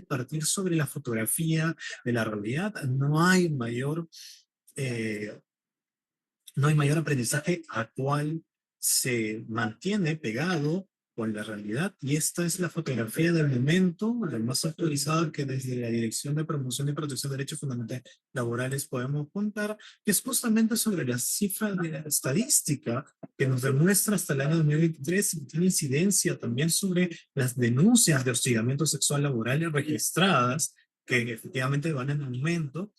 partir sobre la fotografía de la realidad. Eh, no hay mayor aprendizaje a cual se mantiene pegado con la realidad, y esta es la fotografía del momento, la más actualizada que desde la Dirección de Promoción y Protección de Derechos Fundamentales Laborales podemos contar, que es justamente sobre la cifra de la estadística que nos demuestra hasta el año 2023 y tiene incidencia también sobre las denuncias de hostigamiento sexual laboral registradas, que efectivamente van en aumento,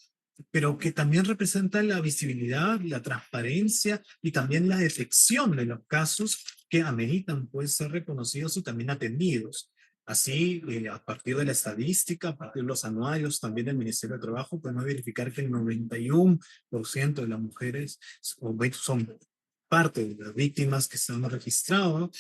pero que también representa la visibilidad, la transparencia y también la detección de los casos que ameritan pues ser reconocidos y también atendidos. Así, a partir de la estadística, a partir de los anuarios también del Ministerio de Trabajo, podemos verificar que el 91% de las mujeres son parte de las víctimas que se han registrado.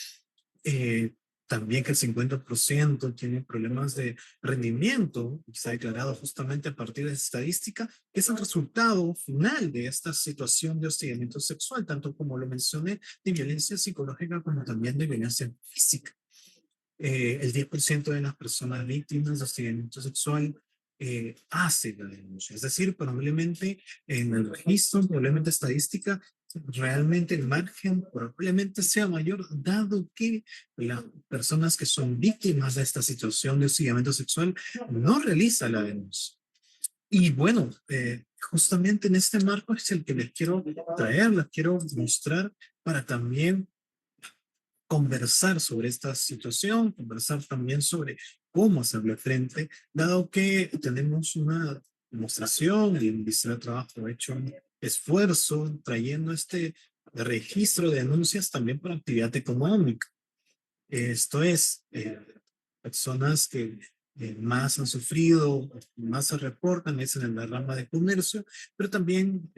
eh, También que el 50% tiene problemas de rendimiento, y se ha declarado justamente a partir de esa estadística, que es el resultado final de esta situación de hostigamiento sexual, tanto como lo mencioné, de violencia psicológica como también de violencia física. El 10% de las personas víctimas de hostigamiento sexual hace la denuncia. Es decir, probablemente en el registro, probablemente estadística, realmente el margen probablemente sea mayor, dado que las personas que son víctimas de esta situación de hostigamiento sexual no realizan la denuncia. Y bueno, justamente en este marco es el que les quiero traer, les quiero mostrar para también conversar sobre esta situación, conversar también sobre cómo hacerle frente, dado que tenemos una demostración y el Ministerio de Trabajo ha hecho un esfuerzo trayendo este registro de denuncias también por actividad económica. Esto es, personas que más han sufrido, más se reportan, es en la rama de comercio, pero también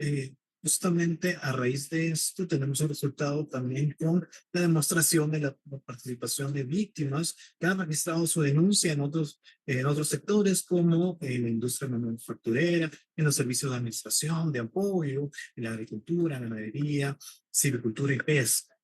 justamente a raíz de esto tenemos un resultado también con la demostración de la participación de víctimas que han registrado su denuncia en otros sectores como en la industria manufacturera, en los servicios de administración, de apoyo, en la agricultura, ganadería, silvicultura y pesca.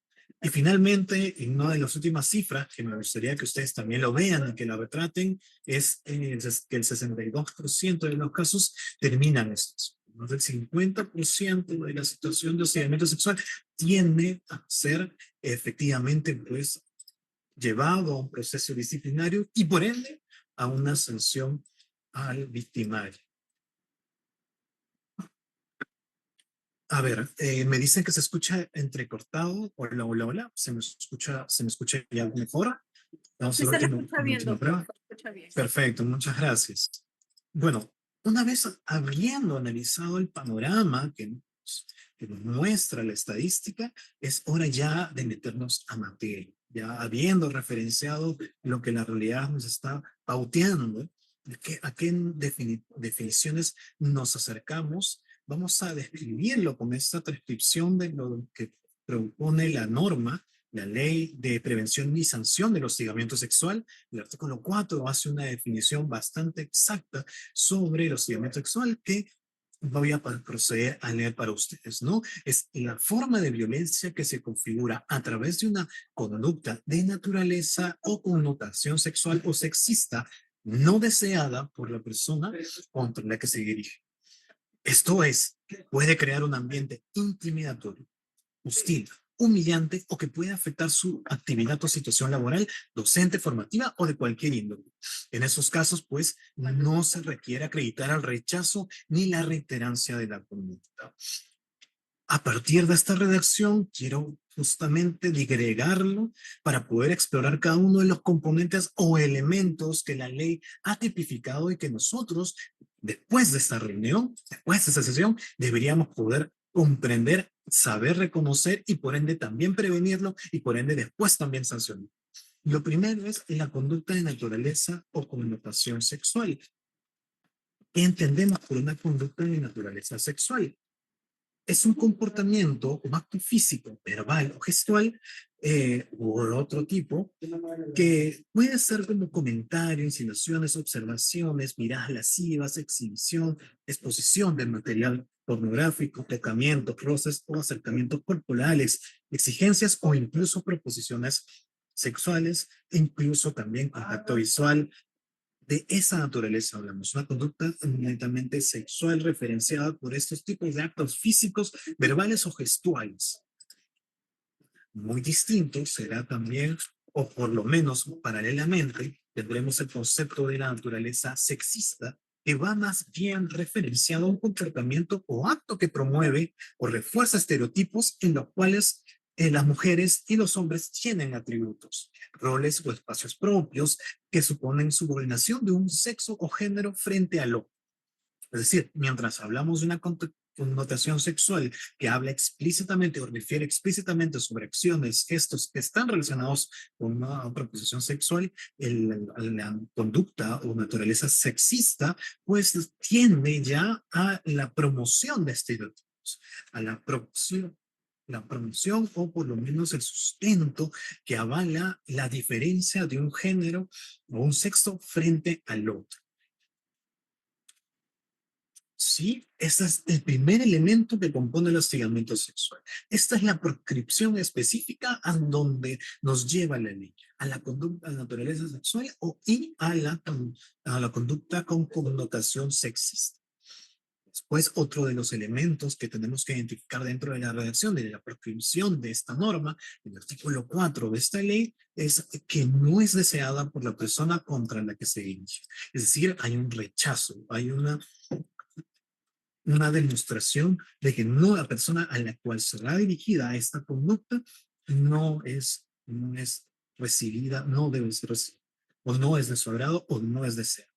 Y finalmente, en una de las últimas cifras, que me gustaría que ustedes también lo vean y que la retraten, es que el 62% de los casos terminan estos. Más del 50% de la situación de hostigamiento sexual tiende a ser efectivamente pues, llevado a un proceso disciplinario y por ende a una sanción al victimario. A ver, me dicen que se escucha entrecortado. Hola, hola, hola. Se me escucha ya mejor? Vamos Sí, a ver se le una escucha bien, última doctor, prueba. se escucha bien. Perfecto, muchas gracias. Bueno, una vez habiendo analizado el panorama que nos muestra la estadística, es hora ya de meternos a materia. Ya habiendo referenciado lo que la realidad nos está pauteando, a qué definiciones nos acercamos, vamos a describirlo con esta transcripción de lo que propone la norma, la Ley de Prevención y Sanción del Hostigamiento Sexual. El artículo 4 hace una definición bastante exacta sobre el hostigamiento sexual que voy a proceder a leer para ustedes, ¿no? Es la forma de violencia que se configura a través de una conducta de naturaleza o connotación sexual o sexista no deseada por la persona contra la que se dirige. Esto es, puede crear un ambiente intimidatorio, hostil, humillante o que puede afectar su actividad o situación laboral, docente, formativa o de cualquier índole. En esos casos, pues, no se requiere acreditar el rechazo ni la reiterancia de la conducta. A partir de esta redacción, quiero justamente digregarlo para poder explorar cada uno de los componentes o elementos que la ley ha tipificado y que nosotros, después de esta reunión, después de esta sesión, deberíamos poder comprender, saber reconocer y por ende también prevenirlo y por ende después también sancionar. Lo primero es la conducta de naturaleza o connotación sexual. ¿Qué entendemos por una conducta de naturaleza sexual? Es un comportamiento, un acto físico, verbal o gestual, o otro tipo, que puede ser como comentario, insinuaciones, observaciones, miradas lascivas, exhibición, exposición de material pornográfico, tocamientos, roces o acercamientos corporales, exigencias o incluso proposiciones sexuales, e incluso también contacto visual, De esa naturaleza hablamos, una conducta netamente sexual referenciada por estos tipos de actos físicos, verbales o gestuales. Muy distinto será también, o por lo menos paralelamente, tendremos el concepto de la naturaleza sexista, que va más bien referenciado a un comportamiento o acto que promueve o refuerza estereotipos en los cuales las mujeres y los hombres tienen atributos, roles o espacios propios que suponen subordinación de un sexo o género frente al otro. Es decir, mientras hablamos de una connotación sexual que habla explícitamente o refiere explícitamente sobre acciones, gestos que están relacionados con una proposición sexual, la conducta o naturaleza sexista, pues tiende ya a la promoción de estereotipos, a la promoción o por lo menos el sustento que avala la diferencia de un género o un sexo frente al otro. Sí, ese es el primer elemento que compone el hostigamiento sexual. Esta es la proscripción específica a donde nos lleva la ley, a la conducta, a la naturaleza sexual y a la conducta con connotación sexista. Después, otro de los elementos que tenemos que identificar dentro de la redacción de la proscripción de esta norma, el artículo 4 de esta ley, es que no es deseada por la persona contra la que se dirige. Es decir, hay un rechazo, hay una demostración de que no la persona a la cual será dirigida esta conducta no es recibida, no debe ser recibida, o no es de su agrado, o no es deseada.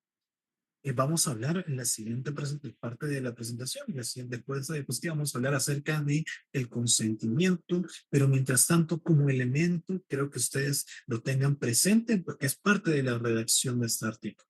Vamos a hablar en la siguiente parte de la presentación, después de la diapositiva vamos a hablar acerca de el consentimiento, pero mientras tanto como elemento, creo que ustedes lo tengan presente porque es parte de la redacción de este artículo.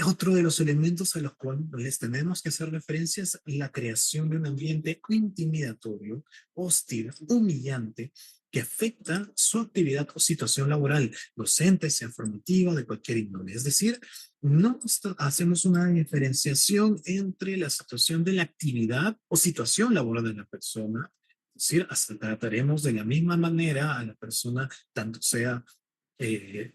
Otro de los elementos a los cuales les tenemos que hacer referencia es la creación de un ambiente intimidatorio, hostil, humillante, que afecta su actividad o situación laboral, docente, sea formativa, de cualquier índole. Es decir, no hacemos una diferenciación entre la situación de la actividad o situación laboral de la persona. Es decir, hasta trataremos de la misma manera a la persona, tanto sea eh,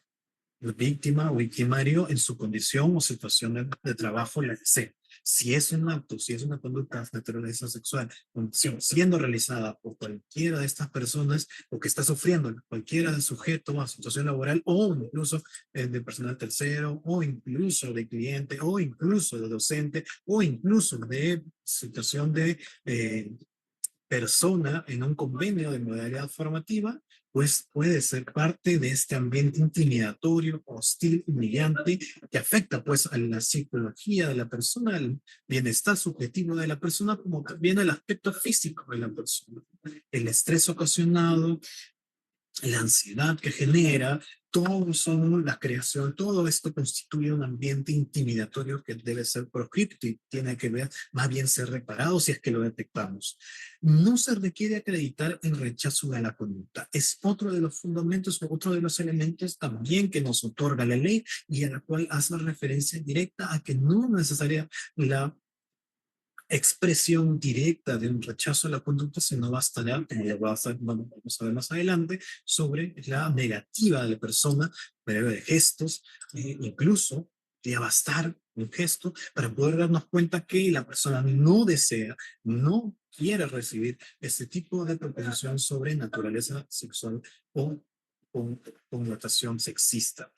víctima o victimario en su condición o situación de trabajo, la que sea. Si es un acto, si es una conducta de naturaleza sexual, siendo realizada por cualquiera de estas personas o que está sufriendo cualquiera de sujeto a situación laboral o incluso de personal tercero o incluso de cliente o incluso de docente o incluso de situación de persona en un convenio de modalidad formativa, pues puede ser parte de este ambiente intimidatorio, hostil, humillante, que afecta pues a la psicología de la persona, al bienestar subjetivo de la persona, como también al aspecto físico de la persona. El estrés ocasionado, la ansiedad que genera, todo son la creación, todo esto constituye un ambiente intimidatorio que debe ser proscripto y tiene que ver, más bien ser reparado si es que lo detectamos. No se requiere acreditar el rechazo de la conducta. Es otro de los fundamentos, otro de los elementos también que nos otorga la ley y a la cual hace referencia directa a que no es necesaria la expresión directa de un rechazo a la conducta, sino bastará, como lo vamos a ver más adelante, sobre la negativa de la persona, pero de gestos, incluso de bastar un gesto para poder darnos cuenta que la persona no desea, no quiere recibir este tipo de proposición sobre naturaleza sexual o con connotación sexista.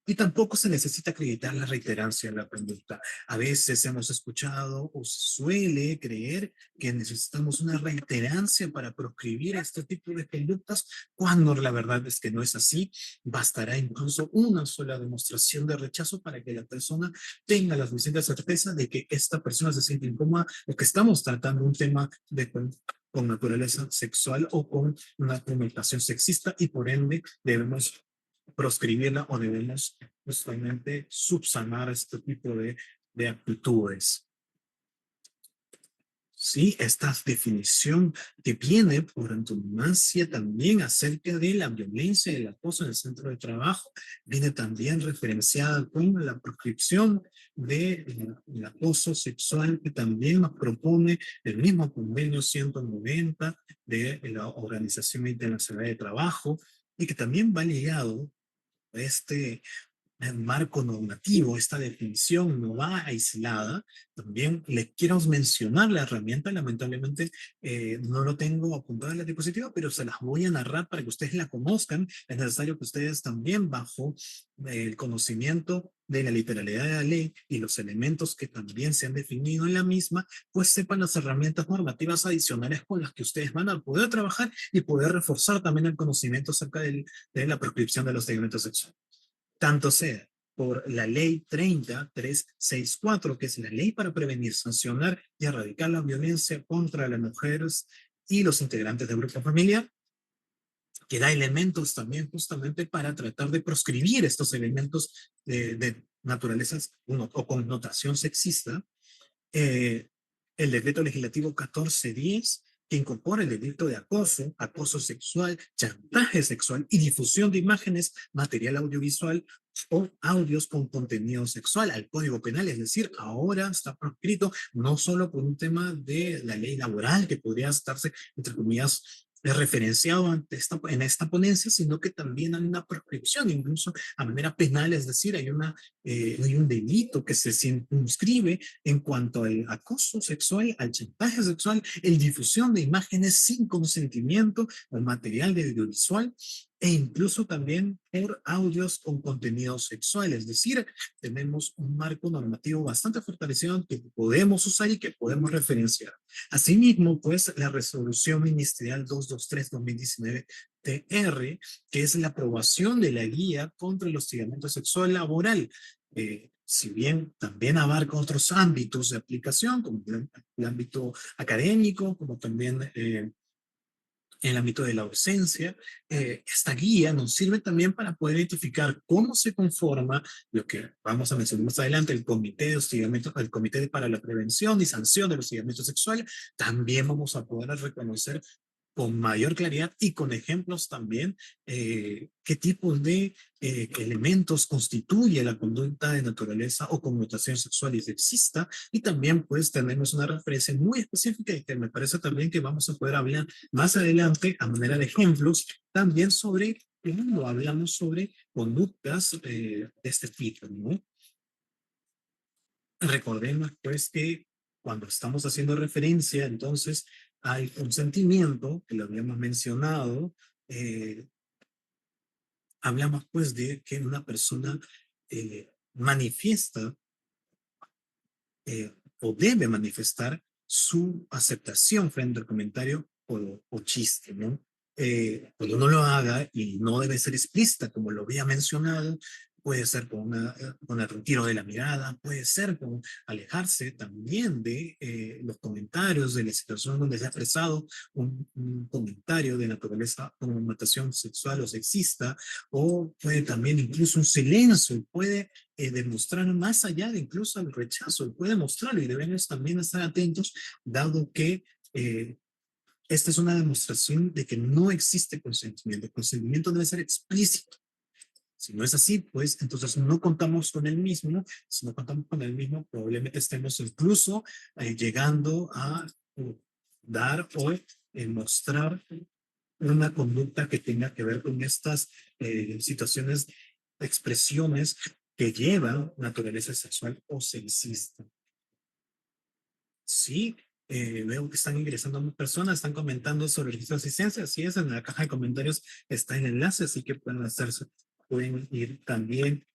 Y tampoco se necesita acreditar la reiterancia de la conducta. A veces hemos escuchado o se suele creer que necesitamos una reiterancia para proscribir este tipo de conductas, cuando la verdad es que no es así. Bastará incluso una sola demostración de rechazo para que la persona tenga la suficiente certeza de que esta persona se siente incómoda o que estamos tratando un tema con naturaleza sexual o con una connotación sexista y por ende debemos proscribirla o debemos justamente subsanar este tipo de actitudes. Sí, esta definición que viene por antonomasia también acerca de la violencia y el acoso en el centro de trabajo, viene también referenciada con la proscripción del acoso sexual que también nos propone el mismo convenio 190 de la Organización Internacional de Trabajo y que también va ligado a este marco normativo, esta definición no va aislada. También les quiero mencionar la herramienta, lamentablemente no lo tengo apuntado en la diapositiva, pero se las voy a narrar para que ustedes la conozcan. Es necesario que ustedes también, bajo el conocimiento de la literalidad de la ley y los elementos que también se han definido en la misma, pues sepan las herramientas normativas adicionales con las que ustedes van a poder trabajar y poder reforzar también el conocimiento acerca de la prescripción de los segmentos sexuales. Tanto sea por la ley 30364, que es la ley para prevenir, sancionar y erradicar la violencia contra las mujeres y los integrantes del grupo familiar, que da elementos también justamente para tratar de proscribir estos elementos de naturaleza o connotación sexista. eh, el decreto legislativo 1410, que incorpora el delito de acoso, acoso sexual, chantaje sexual y difusión de imágenes, material audiovisual o audios con contenido sexual al Código Penal. Es decir, ahora está proscrito no solo por un tema de la ley laboral que podría estarse, entre comillas, referenciado en esta ponencia, sino que también hay una proscripción, incluso a manera penal, es decir, hay un delito que se circunscribe en cuanto al acoso sexual, al chantaje sexual, el difusión de imágenes sin consentimiento, el material de audiovisual e incluso también por audios con contenido sexual. Es decir, tenemos un marco normativo bastante fortalecido que podemos usar y que podemos referenciar. Asimismo, pues la resolución ministerial 223-2019 TR, que es la aprobación de la guía contra el hostigamiento sexual laboral, si bien también abarca otros ámbitos de aplicación, como el ámbito académico, como también en el ámbito de la docencia, esta guía nos sirve también para poder identificar cómo se conforma lo que vamos a mencionar más adelante, el comité de hostigamiento, el comité para la prevención y sanción del hostigamiento sexual. También vamos a poder reconocer con mayor claridad y con ejemplos también qué tipos de elementos constituye la conducta de naturaleza o connotación sexual y sexista, y también pues tenemos una referencia muy específica y que me parece también que vamos a poder hablar más adelante a manera de ejemplos también sobre cuando hablamos sobre conductas de este tipo, ¿no? Recordemos pues que cuando estamos haciendo referencia, entonces hay un sentimiento que lo habíamos mencionado, eh, hablamos pues de que una persona manifiesta o debe manifestar su aceptación frente al comentario o chiste, ¿no? Cuando no lo haga y no debe ser explícita, como lo había mencionado, puede ser con el retiro de la mirada, puede ser con alejarse también de los comentarios de la situación donde se ha expresado un comentario de naturaleza con connotación sexual o sexista, o puede también incluso un silencio, puede demostrar más allá de incluso el rechazo, puede mostrarlo y debemos también estar atentos, dado que esta es una demostración de que no existe consentimiento. El consentimiento debe ser explícito. Si no es así, pues entonces no contamos con el mismo. Si no contamos con el mismo, probablemente estemos incluso llegando a dar o mostrar una conducta que tenga que ver con estas situaciones, expresiones que llevan naturaleza sexual o sexista. Sí, veo que están ingresando más personas, están comentando sobre el registro de asistencia. Así es, en la caja de comentarios está el enlace, así que pueden hacerse, pueden ir también.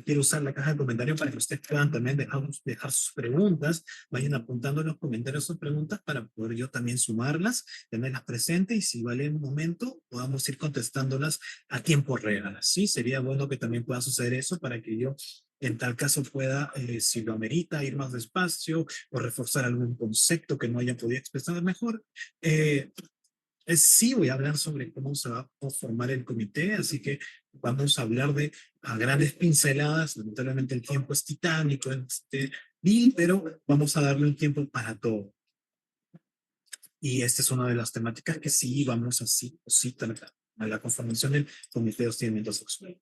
Quiero usar la caja de comentarios para que ustedes puedan también dejar sus preguntas, vayan apuntando en los comentarios sus preguntas para poder yo también sumarlas, tenerlas presentes y si vale un momento podamos ir contestándolas a tiempo real. Sí, sería bueno que también pueda suceder eso para que yo en tal caso pueda, si lo amerita, ir más despacio o reforzar algún concepto que no haya podido expresar mejor. Sí voy a hablar sobre cómo se va a formar el comité, así que vamos a hablar de a grandes pinceladas. Lamentablemente el tiempo es titánico, pero vamos a darle un tiempo para todo. Y esta es una de las temáticas que sí vamos a sí tratar, a la conformación del comité de hostigamiento sexual.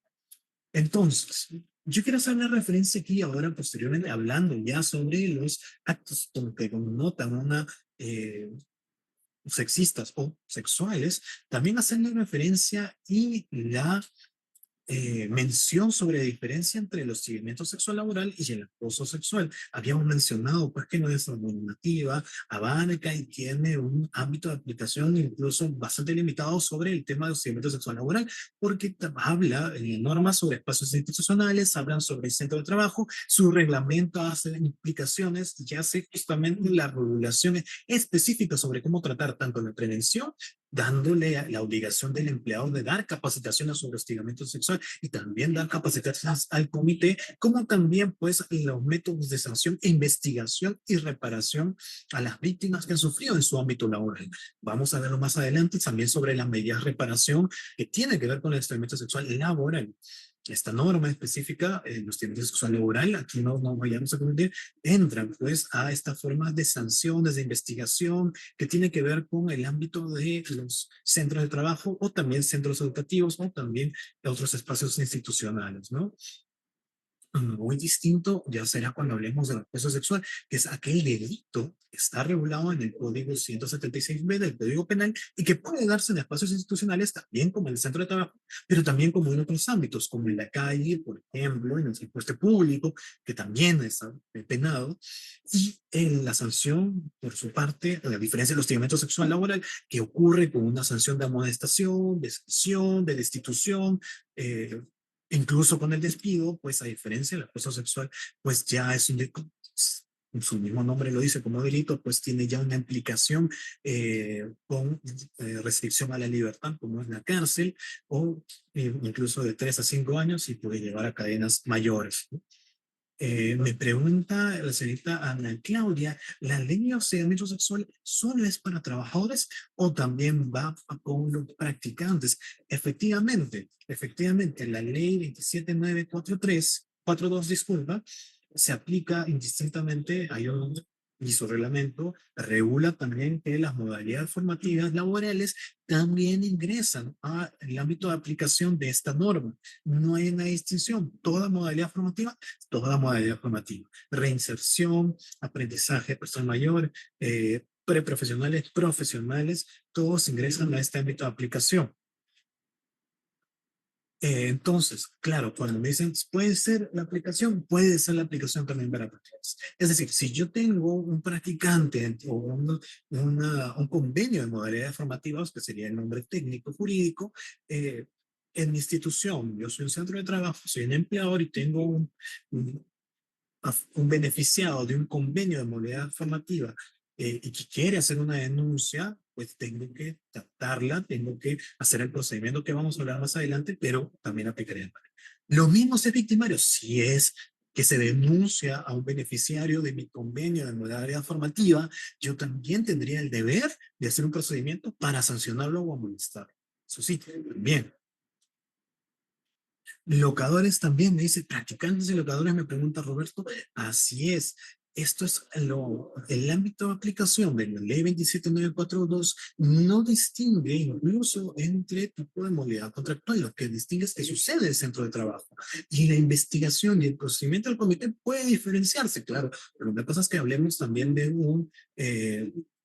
Entonces, yo quiero hacer una referencia aquí ahora, posteriormente, hablando ya sobre los actos que connotan una sexistas o sexuales, también haciendo referencia y la mención sobre la diferencia entre el hostigamiento sexual laboral y el acoso sexual. Habíamos mencionado pues que nuestra normativa abarca y tiene un ámbito de aplicación incluso bastante limitado sobre el tema de hostigamiento sexual laboral, porque habla en normas sobre espacios institucionales, hablan sobre el centro de trabajo, su reglamento hace implicaciones y hace justamente la regulación específica sobre cómo tratar tanto la prevención, dándole la obligación del empleado de dar capacitaciones sobre hostigamiento sexual y también dar capacitaciones al comité, como también pues los métodos de sanción e investigación y reparación a las víctimas que han sufrido en su ámbito laboral. Vamos a verlo más adelante también sobre las medidas de reparación que tiene que ver con el hostigamiento sexual laboral. Esta norma específica, en los tiempos de sexual laboral, aquí no vayamos a confundir, entran pues a esta forma de sanciones, de investigación, que tiene que ver con el ámbito de los centros de trabajo o también centros educativos o también otros espacios institucionales, ¿no? Muy distinto ya será cuando hablemos del acoso sexual, que es aquel delito que está regulado en el Código 176b del Código Penal y que puede darse en espacios institucionales también como en el centro de trabajo, pero también como en otros ámbitos, como en la calle, por ejemplo, en el transporte público, que también está penado, y en la sanción, por su parte, la diferencia del hostigamiento sexual laboral, que ocurre con una sanción de amonestación, de sanción, de destitución, eh, incluso con el despido, pues a diferencia del acoso sexual, pues ya es un delito, su mismo nombre lo dice como delito, pues tiene ya una implicación con restricción a la libertad, como es la cárcel, o incluso de 3 a 5 años y puede llevar a cadenas mayores, ¿no? Me pregunta la señorita Ana Claudia, ¿la ley de hostigamiento sexual solo es para trabajadores o también va con los practicantes? Efectivamente, la ley 27943, 42, disculpa, se aplica indistintamente, y su reglamento regula también que las modalidades formativas laborales también ingresan al ámbito de aplicación de esta norma. No hay una distinción. Toda modalidad formativa, reinserción, aprendizaje de persona mayor, preprofesionales, profesionales, todos ingresan a este ámbito de aplicación. Entonces, claro, cuando me dicen, puede ser la aplicación, puede ser la aplicación también para practicantes. Es decir, si yo tengo un practicante o un convenio de modalidades formativas, que sería el nombre técnico jurídico, en mi institución, yo soy un centro de trabajo, soy un empleador y tengo un, un beneficiado de un convenio de modalidad formativa y que quiere hacer una denuncia, pues tengo que tratarla, tengo que hacer el procedimiento que vamos a hablar más adelante, pero también aplicaría el pago. Lo mismo es victimario, si es que se denuncia a un beneficiario de mi convenio de modalidad formativa, yo también tendría el deber de hacer un procedimiento para sancionarlo o amonestarlo. Eso sí, también. Locadores también, me dice, practicantes y locadores, me pregunta Roberto, así es. Esto es el ámbito de aplicación de la ley 27942, no distingue incluso entre tipo de modalidad contractual, lo que distingue es que sucede en el centro de trabajo. Y la investigación y el procedimiento del comité puede diferenciarse, claro, pero lo que pasa es que hablemos también de un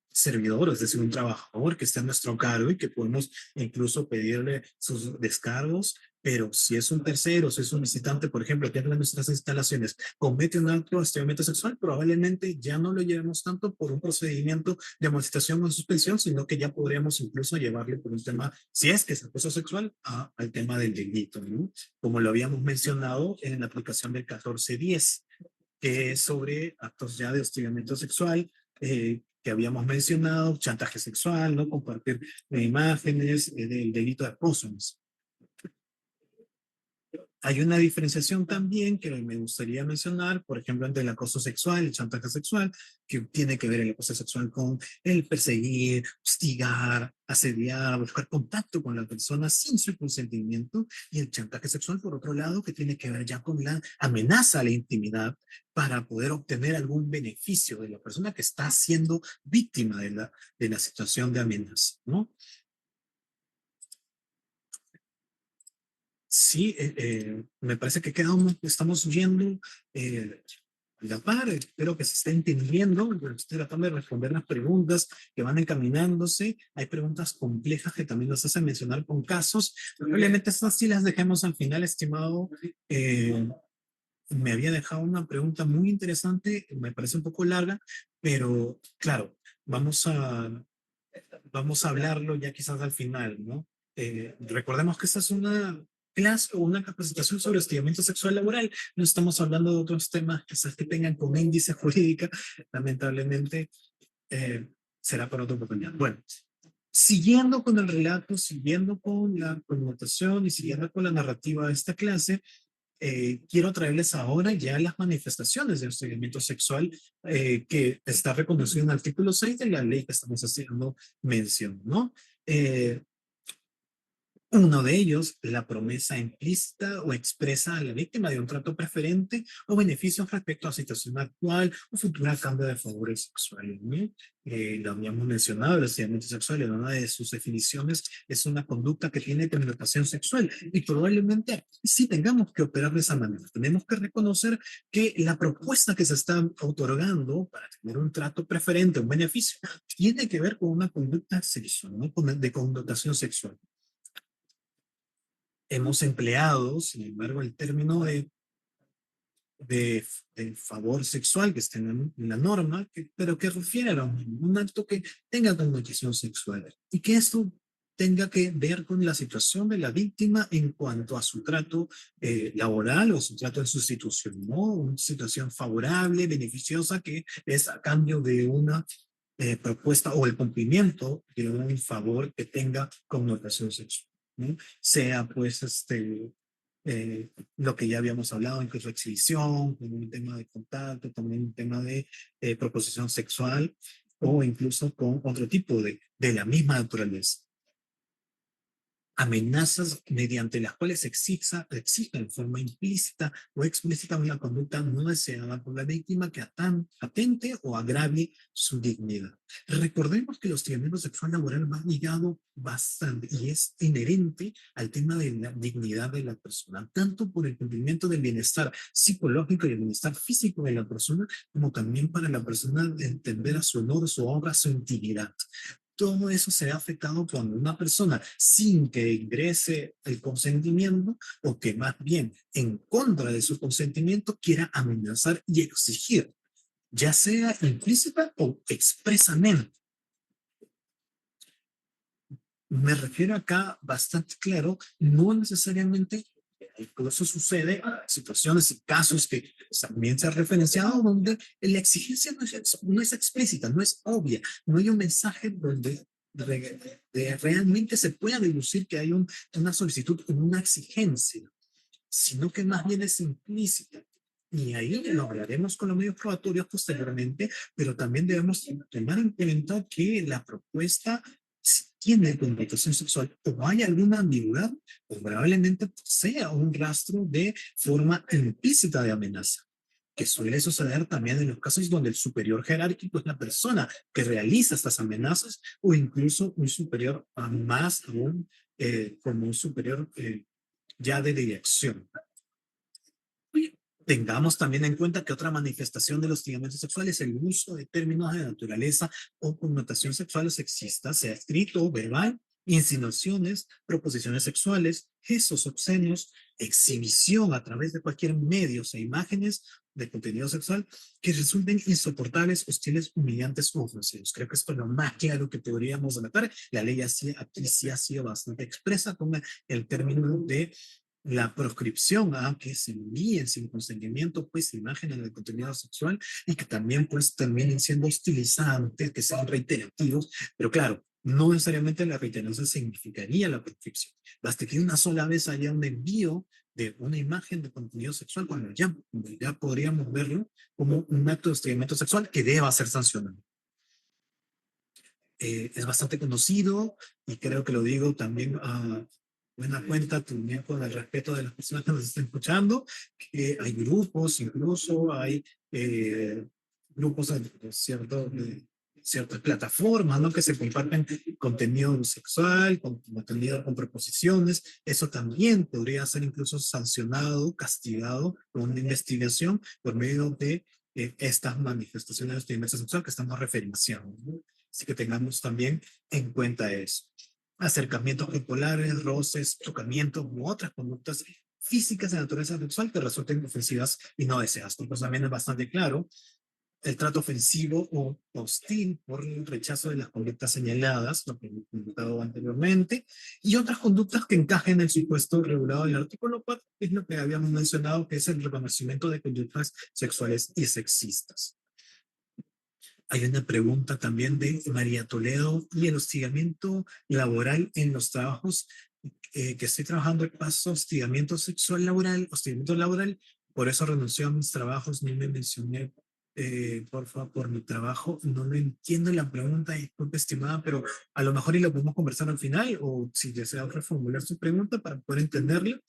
servidor, es decir, un trabajador que está a nuestro cargo y que podemos incluso pedirle sus descargos, pero si es un tercero, si es un visitante, por ejemplo, que entra en nuestras instalaciones, comete un acto de hostigamiento sexual, probablemente ya no lo llevemos tanto por un procedimiento de amonestación o suspensión, sino que ya podríamos incluso llevarle por un tema, si es que es acoso sexual, al tema del delito, ¿no? Como lo habíamos mencionado en la aplicación del 1410, que es sobre actos ya de hostigamiento sexual, que habíamos mencionado, chantaje sexual, ¿no? Compartir imágenes del delito de acoso. Hay una diferenciación también que me gustaría mencionar, por ejemplo, entre el acoso sexual y el chantaje sexual, que tiene que ver el acoso sexual con el perseguir, hostigar, asediar, buscar contacto con la persona sin su consentimiento, y el chantaje sexual, por otro lado, que tiene que ver ya con la amenaza a la intimidad para poder obtener algún beneficio de la persona que está siendo víctima de la situación de amenaza, ¿no? Sí, me parece que estamos viendo la par. Espero que se esté entendiendo. Yo estoy tratando de responder las preguntas que van encaminándose. Hay preguntas complejas que también nos hacen mencionar con casos. Probablemente estas sí las dejemos al final, estimado. Eh, Me había dejado una pregunta muy interesante, me parece un poco larga, pero claro, vamos a, vamos a hablarlo ya quizás al final, ¿no? Recordemos que esta es una clase o una capacitación sobre hostigamiento sexual laboral. No estamos hablando de otros temas quizás que tengan con índice jurídica. Lamentablemente, eh, será para otra oportunidad. Bueno, siguiendo con el relato, siguiendo con la connotación y siguiendo con la narrativa de esta clase, quiero traerles ahora ya las manifestaciones del hostigamiento sexual que está reconocido en el artículo 6 de la ley que estamos haciendo mención, ¿no? Eh, Uno de ellos, la promesa implícita o expresa a la víctima de un trato preferente o beneficios respecto a la situación actual o futura a cambio de favores sexuales, ¿no? Lo habíamos mencionado, el hostigamiento sexual en una de sus definiciones es una conducta que tiene connotación sexual y probablemente sí tengamos que operar de esa manera. Tenemos que reconocer que la propuesta que se está otorgando para tener un trato preferente, un beneficio, tiene que ver con una conducta sexual, ¿no? De connotación sexual. Hemos empleado, sin embargo, el término de, de favor sexual que está en la norma, pero que refiere a un acto que tenga connotación sexual y que esto tenga que ver con la situación de la víctima en cuanto a su trato laboral o su trato de sustitución, ¿no? Una situación favorable, beneficiosa, que es a cambio de una propuesta o el cumplimiento de un favor que tenga connotación sexual, ¿no? Sea pues lo que ya habíamos hablado, incluso exhibición, como un tema de contacto, también un tema de proposición sexual o incluso con otro tipo de la misma naturaleza. Amenazas mediante las cuales exija en forma implícita o explícita una conducta no deseada por la víctima que atente o agravie su dignidad. Recordemos que el hostigamiento sexual laboral va ligado bastante y es inherente al tema de la dignidad de la persona, tanto por el cumplimiento del bienestar psicológico y el bienestar físico de la persona, como también para la persona entender a su honor, su honra, su intimidad. Todo eso se ve afectado cuando una persona, sin que ingrese el consentimiento, o que más bien en contra de su consentimiento, quiera amenazar y exigir, ya sea implícita o expresamente. Me refiero acá bastante claro, no necesariamente, incluso sucede situaciones y casos que también se ha referenciado donde la exigencia no es explícita, no es obvia, no hay un mensaje donde realmente se pueda deducir que hay una solicitud, una exigencia, sino que más bien es implícita. Y ahí lo hablaremos con los medios probatorios posteriormente, pero también debemos tomar en cuenta que la propuesta, si tiene connotación sexual o hay alguna ambigüedad, probablemente sea un rastro de forma implícita de amenaza, que suele suceder también en los casos donde el superior jerárquico es la persona que realiza estas amenazas o incluso un superior más aún, como un superior ya de dirección. Tengamos también en cuenta que otra manifestación de los hostigamientos sexuales es el uso de términos de naturaleza o connotación sexual o sexista, sea escrito o verbal, insinuaciones, proposiciones sexuales, gestos obscenos, exhibición a través de cualquier medios e imágenes de contenido sexual que resulten insoportables, hostiles, humillantes o ofensivos. Creo que esto es lo más claro que podríamos anotar. La ley así, aquí sí ha sido bastante expresa con el término de la proscripción a que se envíen sin consentimiento pues imágenes de contenido sexual y que también pues terminen siendo hostilizantes, que sean reiterativos, pero claro, no necesariamente la reiteración significaría la proscripción. Basta que una sola vez haya un envío de una imagen de contenido sexual cuando ya podríamos verlo como un acto de hostigamiento sexual que deba ser sancionado. Es bastante conocido y creo que lo digo también a buena cuenta, también con el respeto de las personas que nos están escuchando, que hay grupos, incluso hay grupos de ciertas plataformas, ¿no? Que se comparten contenido sexual, contenido con proposiciones. Eso también podría ser incluso sancionado, castigado con una investigación por medio de estas manifestaciones de hostigamiento sexual que estamos referenciando, ¿no? Así que tengamos también en cuenta eso. Acercamientos bipolares, roces, tocamientos u otras conductas físicas de naturaleza sexual que resulten ofensivas y no deseadas. Pues también es bastante claro el trato ofensivo o hostil por el rechazo de las conductas señaladas, lo que he comentado anteriormente, y otras conductas que encajen en el supuesto regulado del artículo 4, que es lo que habíamos mencionado, que es el reconocimiento de conductas sexuales y sexistas. Hay una pregunta también de María Toledo y el hostigamiento laboral en los trabajos que estoy trabajando el paso hostigamiento sexual laboral, hostigamiento laboral, por eso renunció a mis trabajos, no me mencioné, por favor, por mi trabajo, no lo entiendo la pregunta, disculpe estimada, pero a lo mejor y lo podemos conversar al final, o si desea reformular su pregunta para poder entenderla.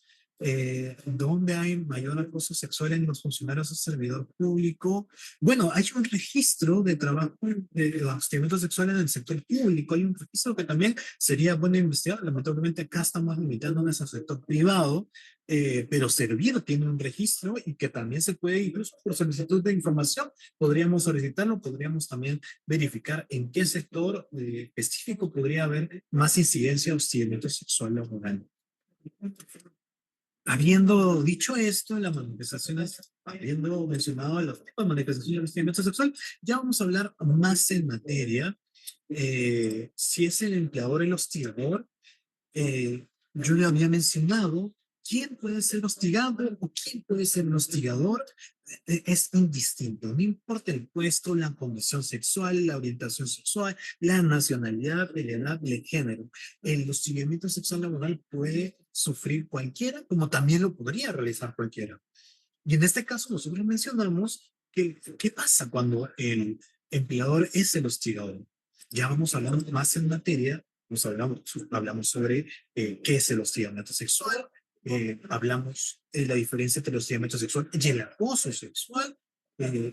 ¿Dónde hay mayor acoso sexual en los funcionarios o servidor público? Bueno, hay un registro de trabajo de hostigamiento sexual en el sector público, hay un registro que también sería bueno investigar. Lamentablemente acá estamos limitándonos al sector privado, pero Servir tiene un registro y que también se puede, incluso por solicitud de información, podríamos solicitarlo, podríamos también verificar en qué sector específico podría haber más incidencia de hostigamiento sexual laboral. Habiendo dicho esto, las manifestaciones, habiendo mencionado los tipos de manifestaciones de hostigamiento sexual, ya vamos a hablar más en materia. Si es el empleador el hostigador, yo le había mencionado quién puede ser hostigado o quién puede ser el hostigador. Es indistinto, no importa el puesto, la condición sexual, la orientación sexual, la nacionalidad, la edad, el género. El hostigamiento sexual laboral puede sufrir cualquiera, como también lo podría realizar cualquiera. Y en este caso nosotros mencionamos que qué pasa cuando el empleador es el hostigador. Ya vamos a hablar más en materia, hablamos sobre qué es el hostigamiento sexual, hablamos de la diferencia entre el hostigamiento sexual y el acoso sexual,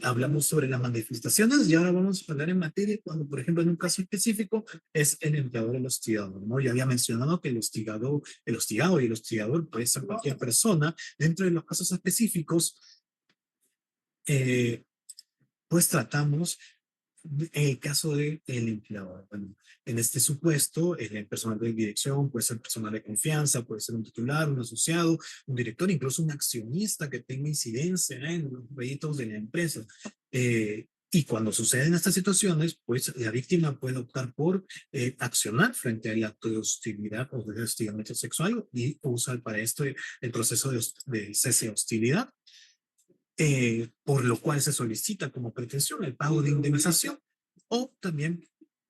hablamos sobre las manifestaciones y ahora vamos a hablar en materia cuando, por ejemplo, en un caso específico es el empleador el hostigador, ¿no? Ya había mencionado que el hostigado y el hostigador puede ser cualquier persona. Dentro de los casos específicos, eh, pues tratamos el caso del empleador. Bueno, en este supuesto, el personal de dirección puede ser personal de confianza, puede ser un titular, un asociado, un director, incluso un accionista que tenga incidencia en los proyectos de la empresa. Y cuando suceden estas situaciones, pues la víctima puede optar por accionar frente al acto de hostilidad o de hostigamiento sexual y usar para esto el proceso de cese de hostilidad, por lo cual se solicita como pretensión el pago de indemnización o también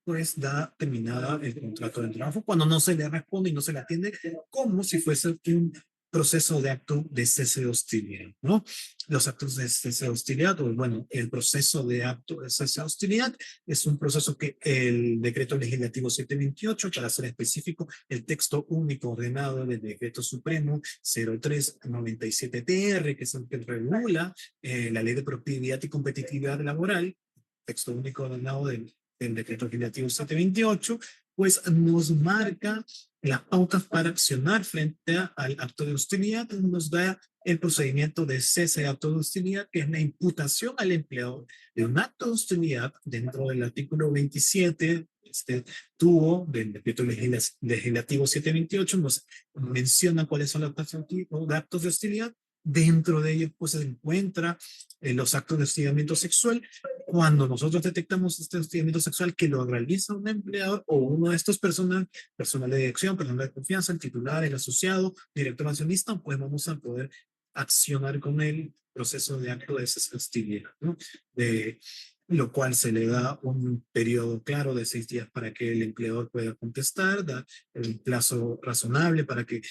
pues da terminada el contrato de trabajo cuando no se le responde y no se le atiende como si fuese un proceso de acto de cese de hostilidad, ¿no? Los actos de cese de hostilidad, o bueno, el proceso de acto de cese de hostilidad es un proceso que el decreto legislativo 728, para ser específico, el texto único ordenado del decreto supremo 0397-TR, que es el que regula la ley de productividad y competitividad laboral, texto único ordenado del decreto legislativo 728, pues nos marca las pautas para accionar frente al acto de hostilidad, nos da el procedimiento de cese de acto de hostilidad, que es la imputación al empleador de un acto de hostilidad dentro del artículo 27 tuvo del decreto legislativo 728, nos menciona cuáles son los actos de hostilidad. Dentro de ellos, pues se encuentra los actos de hostigamiento sexual. Cuando nosotros detectamos este hostigamiento sexual que lo realiza un empleador o uno de estos personal de dirección, personal de confianza, el titular, el asociado, director accionista, pues vamos a poder accionar con el proceso de acto de esa hostilidad, ¿no? De lo cual se le da un periodo claro de 6 días para que el empleador pueda contestar, da el plazo razonable para que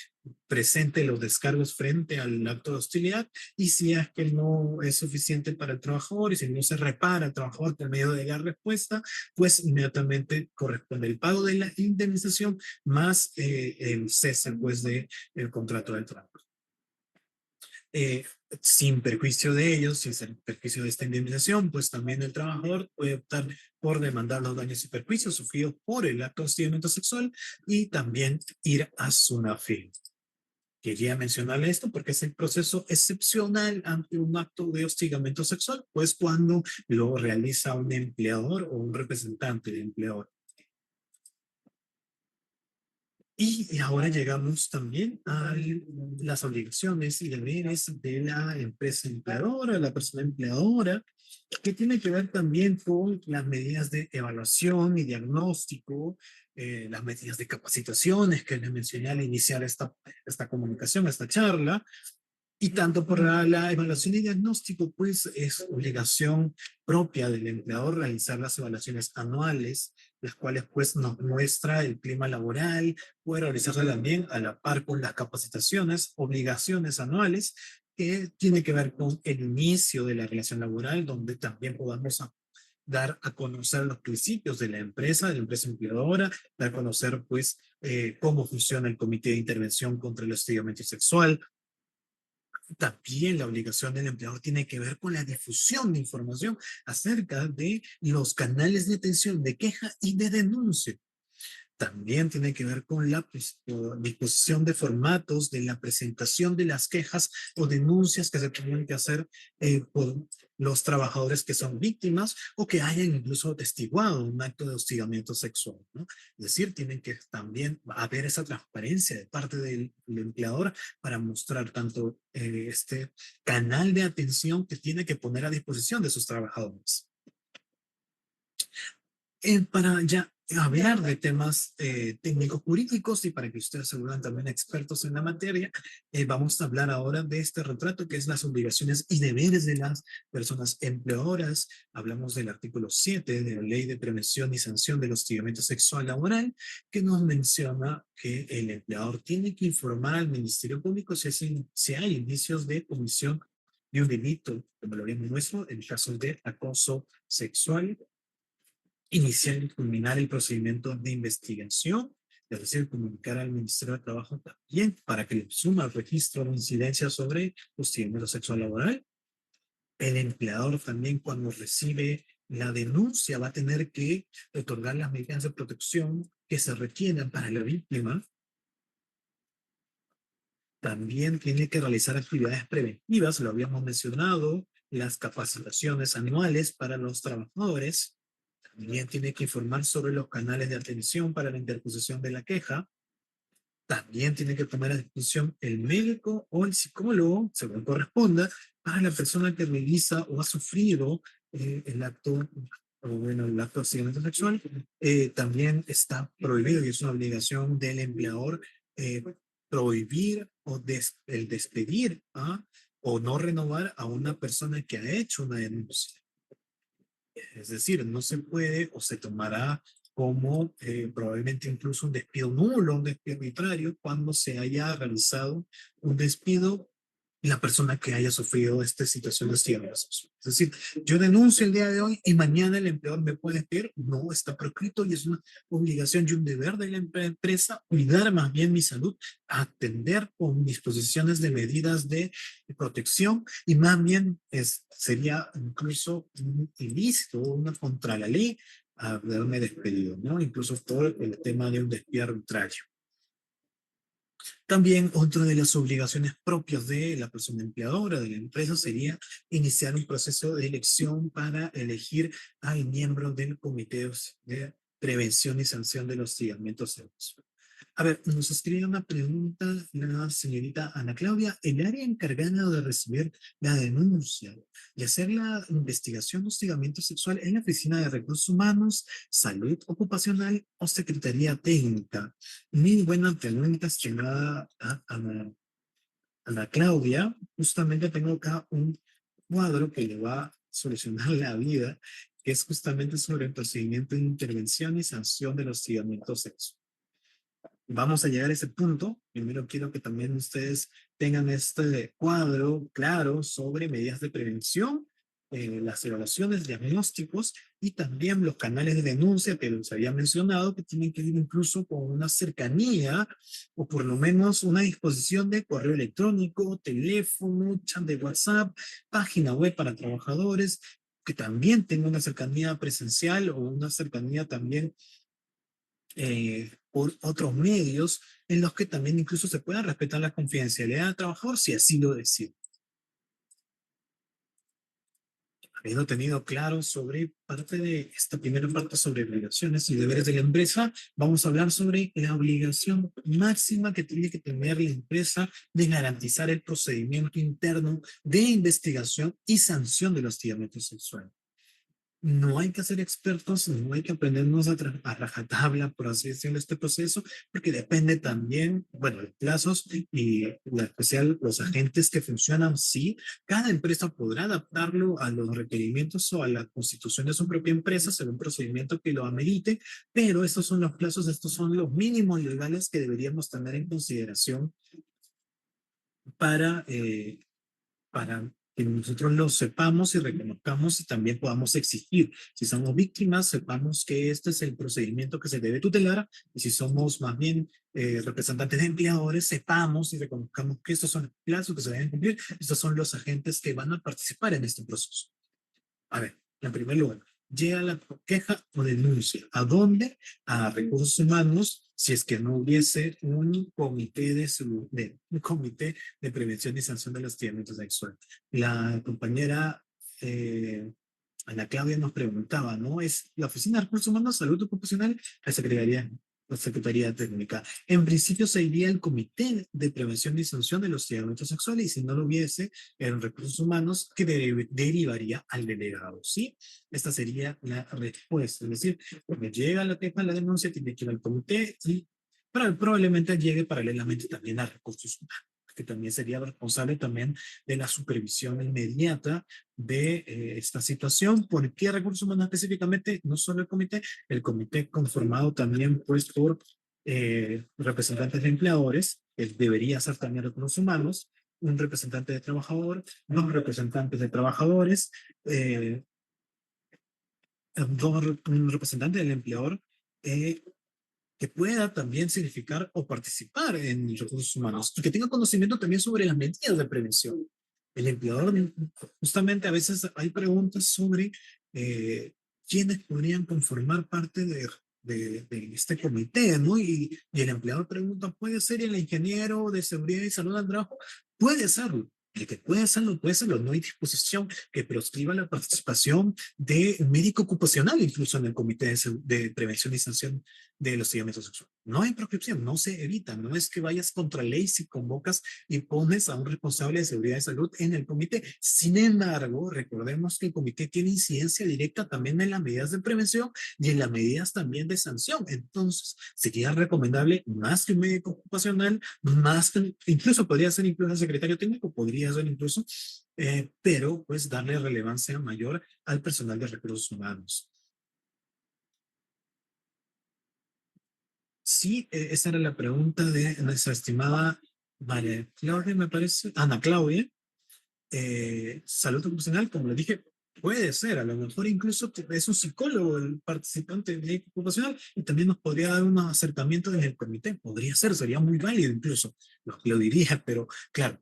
presente los descargos frente al acto de hostilidad, y si es que no es suficiente para el trabajador y si no se repara al trabajador por medio de la respuesta, pues inmediatamente corresponde el pago de la indemnización más el cese pues de el contrato de trabajo. Eh, Sin perjuicio de ellos, sin perjuicio de esta indemnización, pues también el trabajador puede optar por demandar los daños y perjuicios sufridos por el acto de hostigamiento sexual y también ir a SUNAFIL. Quería mencionarle esto porque es el proceso excepcional ante un acto de hostigamiento sexual, pues cuando lo realiza un empleador o un representante del empleador. Y ahora llegamos también a las obligaciones y deberes de la empresa empleadora, la persona empleadora, que tiene que ver también con las medidas de evaluación y diagnóstico, las medidas de capacitaciones que les mencioné al iniciar esta comunicación, esta charla, y tanto por la evaluación y diagnóstico, pues es obligación propia del empleador realizar las evaluaciones anuales, las cuales pues nos muestra el clima laboral, puede realizarse también a la par con las capacitaciones, obligaciones anuales, que tiene que ver con el inicio de la relación laboral, donde también podamos dar a conocer los principios de la empresa empleadora, dar a conocer pues cómo funciona el comité de intervención contra el hostigamiento sexual. También la obligación del empleador tiene que ver con la difusión de información acerca de los canales de atención, de queja y de denuncia. También tiene que ver con la disposición de formatos de la presentación de las quejas o denuncias que se tienen que hacer por los trabajadores que son víctimas o que hayan incluso atestiguado un acto de hostigamiento sexual, ¿no? Es decir, tienen que también haber esa transparencia de parte del empleador para mostrar tanto este canal de atención que tiene que poner a disposición de sus trabajadores. Para ya hablar de temas técnicos jurídicos y para que ustedes se vuelvan también expertos en la materia, vamos a hablar ahora de este retrato que es las obligaciones y deberes de las personas empleadoras. Hablamos del artículo 7 de la Ley de Prevención y Sanción del Hostigamiento Sexual Laboral, que nos menciona que el empleador tiene que informar al Ministerio Público si hay indicios de comisión de un delito, como lo vimos nuestro, en casos de acoso sexual, iniciar y culminar el procedimiento de investigación, es decir, comunicar al Ministerio de Trabajo también para que le suma el registro de incidencia sobre hostigamiento sexual laboral. El empleador también cuando recibe la denuncia va a tener que otorgar las medidas de protección que se requieran para la víctima. También tiene que realizar actividades preventivas, lo habíamos mencionado, las capacitaciones anuales para los trabajadores. También tiene que informar sobre los canales de atención para la interposición de la queja. También tiene que tomar a disposición el médico o el psicólogo, según corresponda, para la persona que realiza o ha sufrido el acto, o bueno, el acto de hostigamiento sexual. También está prohibido y es una obligación del empleador eh, prohibir o el despedir o no renovar a una persona que ha hecho una denuncia. Es decir, no se puede o se tomará como probablemente incluso un despido nulo, un despido arbitrario, cuando se haya realizado un despido y la persona que haya sufrido esta situación de hostigamiento sexual. Es decir, yo denuncio el día de hoy y mañana el empleador me puede despedir. No está prescrito y es una obligación y un deber de la empresa cuidar más bien mi salud, atender con disposiciones de medidas de protección y más bien sería incluso un ilícito, una contra la ley haberme despedido, ¿no? Incluso por el tema de un despido arbitrario. También otra de las obligaciones propias de la persona empleadora de la empresa sería iniciar un proceso de elección para elegir al miembro del comité de prevención y sanción de los hostigamientos sexuales. A ver, nos escribe una pregunta la señorita Ana Claudia. El área encargada de recibir la denuncia y hacer la investigación de hostigamiento sexual en la Oficina de Recursos Humanos, Salud Ocupacional o Secretaría Técnica. Muy buena pregunta, estimada Ana Claudia. Justamente tengo acá un cuadro que le va a solucionar la vida, que es justamente sobre el procedimiento de intervención y sanción del hostigamiento sexual. Vamos a llegar a ese punto. Primero quiero que también ustedes tengan este cuadro claro sobre medidas de prevención, las evaluaciones, diagnósticos y también los canales de denuncia que les había mencionado, que tienen que ir incluso con una cercanía o por lo menos una disposición de correo electrónico, teléfono, chat de WhatsApp, página web para trabajadores, que también tenga una cercanía presencial o una cercanía también por otros medios en los que también incluso se pueda respetar la confidencialidad del trabajador si así lo decide. Habiendo tenido claro sobre parte de esta primera parte sobre obligaciones y deberes de la empresa, vamos a hablar sobre la obligación máxima que tiene que tener la empresa de garantizar el procedimiento interno de investigación y sanción del hostigamiento sexual. No hay que ser expertos, no hay que aprendernos a rajatabla, por así decirlo, este proceso, porque depende también, bueno, de plazos y la especial, los agentes que funcionan, sí, cada empresa podrá adaptarlo a los requerimientos o a la constitución de su propia empresa, según un procedimiento que lo amerite, pero estos son los plazos, estos son los mínimos legales que deberíamos tener en consideración para para que nosotros lo sepamos y reconozcamos y también podamos exigir. Si somos víctimas, sepamos que este es el procedimiento que se debe tutelar y si somos más bien representantes de empleadores, sepamos y reconozcamos que estos son los plazos que se deben cumplir, estos son los agentes que van a participar en este proceso. A ver, en primer lugar, llega la queja o denuncia. ¿A dónde? A recursos humanos, si es que no hubiese un comité un comité de prevención y sanción de los hostigamientos sexuales. La compañera Ana Claudia nos preguntaba, ¿no? ¿Es la Oficina de Recursos Humanos, Salud Ocupacional, la Secretaría Técnica? En principio se iría el Comité de Prevención y Sanción de los Hostigamientos Sexuales y si no lo hubiese, en Recursos Humanos, que derivaría al delegado, ¿sí? Esta sería la respuesta. Es decir, cuando llega la queja, la denuncia, tiene que ir al comité y probablemente llegue paralelamente también a Recursos Humanos, que también sería responsable también de la supervisión inmediata de esta situación. ¿Por qué recursos humanos específicamente? No solo el comité conformado también pues por representantes de empleadores, él debería ser también recursos humanos, un representante de trabajador, dos representantes de trabajadores, eh, un representante del empleador, eh, que pueda también significar o participar en recursos humanos y que tenga conocimiento también sobre las medidas de prevención. El empleador, justamente a veces hay preguntas sobre quiénes podrían conformar parte de este comité, ¿no? Y el empleador pregunta, ¿puede ser el ingeniero de seguridad y salud al trabajo? Puede serlo. El que puede serlo. No hay disposición que proscriba la participación de un médico ocupacional, incluso en el comité de prevención y sanción de los hostigamientos sexuales. No hay proscripción, no se evita, no es que vayas contra ley si convocas y pones a un responsable de seguridad y salud en el comité. Sin embargo, recordemos que el comité tiene incidencia directa también en las medidas de prevención y en las medidas también de sanción. Entonces, sería recomendable más que un médico ocupacional, más que, incluso podría ser incluso el secretario técnico, podría ser incluso, pero pues darle relevancia mayor al personal de recursos humanos. Sí, esa era la pregunta de nuestra estimada María Claudia, me parece, Ana Claudia. Salud ocupacional, como le dije, puede ser, a lo mejor incluso es un psicólogo el participante de médico ocupacional y también nos podría dar un acercamiento en el comité, podría ser, sería muy válido incluso, lo diría, pero claro,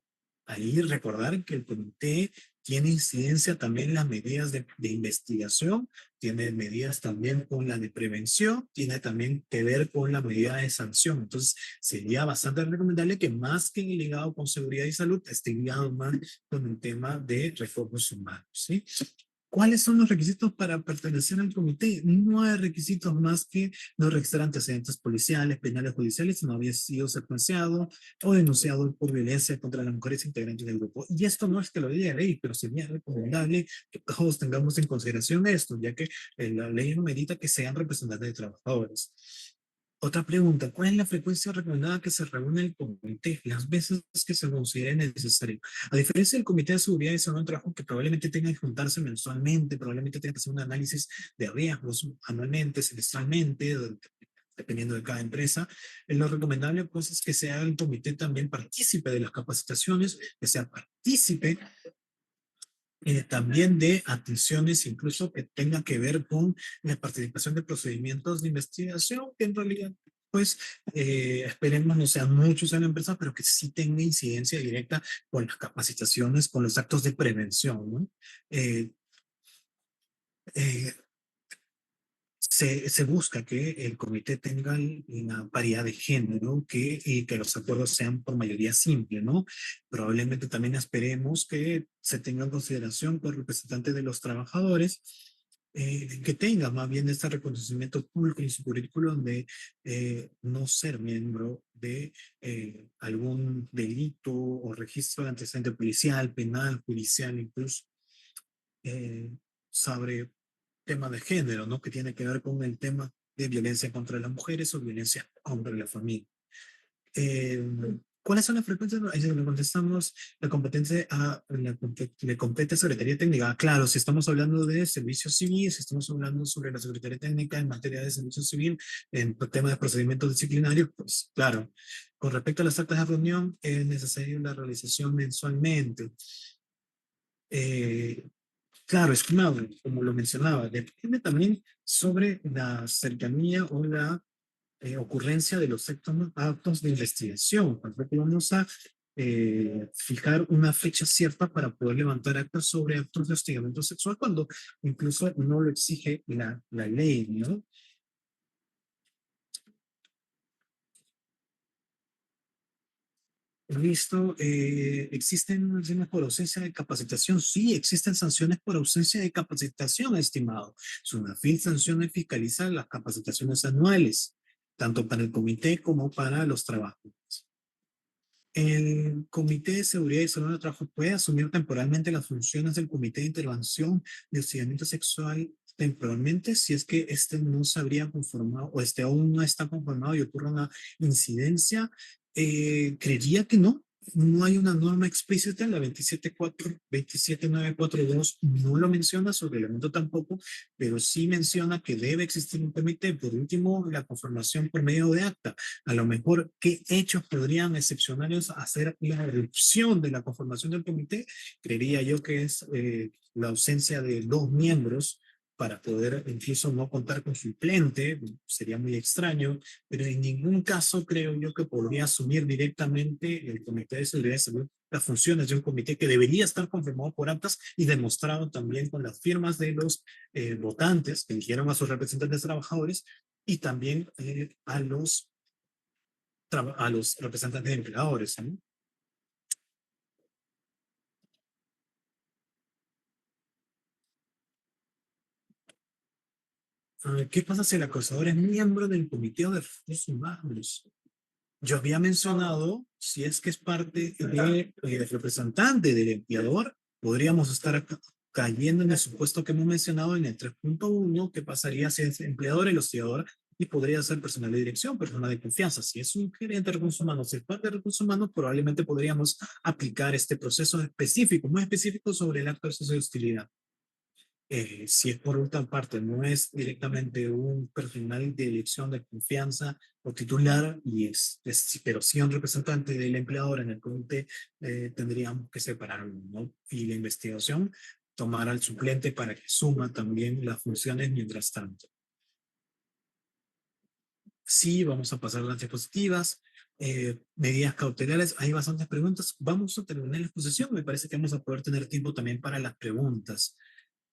ahí recordar que el comité tiene incidencia también en las medidas de investigación, tiene medidas también con la de prevención, tiene también que ver con la medida de sanción. Entonces, sería bastante recomendable que más que ligado con seguridad y salud, esté ligado más con el tema de recursos humanos, ¿sí? ¿Cuáles son los requisitos para pertenecer al comité? No hay requisitos más que no registrar antecedentes policiales, penales, judiciales, si no había sido secuenciado o denunciado por violencia contra las mujeres integrantes del grupo. Y esto no es que lo diga la ley, pero sería recomendable que todos tengamos en consideración esto, ya que la ley no medita que sean representantes de trabajadores. Otra pregunta, ¿cuál es la frecuencia recomendada que se reúne el comité? Las veces que se considere necesario. A diferencia del Comité de Seguridad y Salud del Trabajo, que probablemente tenga que juntarse mensualmente, probablemente tenga que hacer un análisis de riesgos anualmente, semestralmente, dependiendo de cada empresa, lo recomendable pues es que sea el comité también partícipe de las capacitaciones, que sea partícipe también de atenciones, incluso que tenga que ver con la participación de procedimientos de investigación, que en realidad, pues, esperemos no sean muchos en la empresa, pero que sí tenga incidencia directa con las capacitaciones, con los actos de prevención, ¿no? Eh, eh, se busca que el comité tenga una paridad de género y que los acuerdos sean por mayoría simple, ¿no? Probablemente también esperemos que se tenga en consideración por representantes de los trabajadores, que tenga más bien este reconocimiento público en su currículum de no ser miembro de algún delito o registro de antecedente policial, penal, judicial, incluso sobre tema de género, ¿no? Que tiene que ver con el tema de violencia contra las mujeres o violencia contra la familia. Eh, ¿Cuáles son las frecuencias? Ahí le contestamos, la competencia le compete a Secretaría Técnica. Ah, claro, si estamos hablando de servicio civil, si estamos hablando sobre la Secretaría Técnica en materia de servicio civil, en tema de procedimientos disciplinarios, pues claro. Con respecto a las actas de reunión, es necesario la realización mensualmente. Eh, Claro, estimado, como lo mencionaba, depende también sobre la cercanía o la ocurrencia de los actos de investigación. Por ejemplo, vamos a fijar una fecha cierta para poder levantar actas sobre actos de hostigamiento sexual cuando incluso no lo exige la ley, ¿no? Listo. ¿Existen sanciones por ausencia de capacitación? Sí, existen sanciones por ausencia de capacitación, estimado. SUNAFIL sanciona y fiscaliza las capacitaciones anuales, tanto para el comité como para los trabajadores. El Comité de Seguridad y Salud del Trabajo puede asumir temporalmente las funciones del Comité de Intervención de Hostigamiento Sexual temporalmente si es que este no se habría conformado o este aún no está conformado y ocurre una incidencia. Creería que no. No hay una norma explícita, la 27942 no lo menciona, sobre el elemento tampoco, pero sí menciona que debe existir un comité. Por último, la conformación por medio de acta. A lo mejor, ¿qué hechos podrían excepcionarios hacer la erupción de la conformación del comité? Creería yo que es la ausencia de dos miembros para poder incluso no contar con suplente, sería muy extraño, pero en ningún caso creo yo que podría asumir directamente el Comité de Seguridad y Salud las funciones de un comité que debería estar conformado por actas y demostrado también con las firmas de los votantes que eligieron a sus representantes trabajadores y también a los representantes de empleadores, ¿no? ¿Qué pasa si el acosador es miembro del Comité de Recursos Humanos? Yo había mencionado, si es que es parte del representante del empleador, podríamos estar cayendo en el supuesto que hemos mencionado en el 3.1, que pasaría si es empleador el hostigador y podría ser personal de dirección, persona de confianza. Si es un gerente de recursos humanos, si es parte de recursos humanos, probablemente podríamos aplicar este proceso específico, muy específico sobre el acto de hostilidad. Si es por otra parte, no es directamente un personal de elección de confianza o titular, pero sí un representante del empleador en el comité, tendríamos que separarlo, ¿no? Y la investigación tomar al suplente para que suma también las funciones mientras tanto. Sí, vamos a pasar las diapositivas. Medidas cautelares, hay bastantes preguntas. Vamos a terminar la exposición. Me parece que vamos a poder tener tiempo también para las preguntas.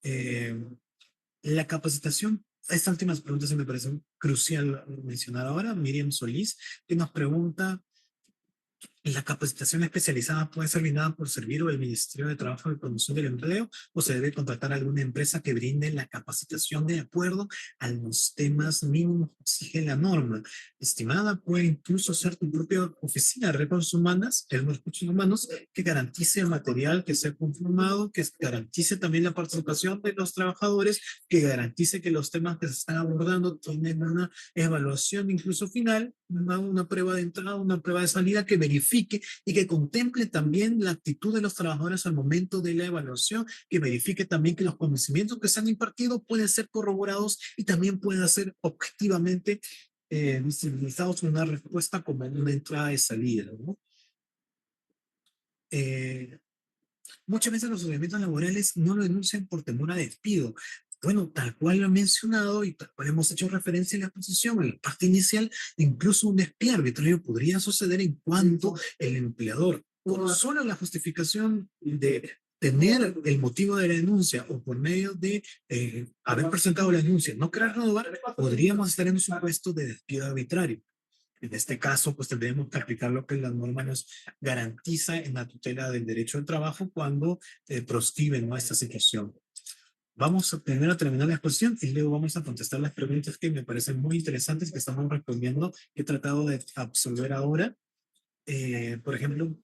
Eh, La capacitación, estas últimas preguntas me parecen crucial mencionar ahora. Miriam Solís, que nos pregunta: ¿la capacitación especializada puede ser brindada por Servir o el Ministerio de Trabajo y Promoción del Empleo o se debe contratar a alguna empresa que brinde la capacitación de acuerdo a los temas mínimos que exige la norma? Estimada, puede incluso ser tu propia oficina de recursos humanos que garantice el material que sea conformado, que garantice también la participación de los trabajadores, que garantice que los temas que se están abordando tienen una evaluación incluso final, una prueba de entrada, una prueba de salida que verifique y que contemple también la actitud de los trabajadores al momento de la evaluación, que verifique también que los conocimientos que se han impartido pueden ser corroborados y también pueden ser objetivamente visibilizados en una respuesta como en una entrada y salida, ¿no? Eh, Muchas veces los sufrimientos laborales no lo denuncian por temor a despido. Bueno, tal cual lo he mencionado y tal cual hemos hecho referencia en la exposición, en la parte inicial, incluso un despido arbitrario podría suceder en cuanto el empleador, por solo la justificación de tener el motivo de la denuncia o por medio de haber presentado la denuncia, no querer renovar, podríamos estar en un supuesto de despido arbitrario. En este caso, pues tendremos que aplicar lo que la norma nos garantiza en la tutela del derecho al trabajo cuando proscriben, ¿no?, esta situación. Vamos a primero a terminar la exposición y luego vamos a contestar las preguntas que me parecen muy interesantes que estamos respondiendo, que he tratado de absolver ahora. Por ejemplo,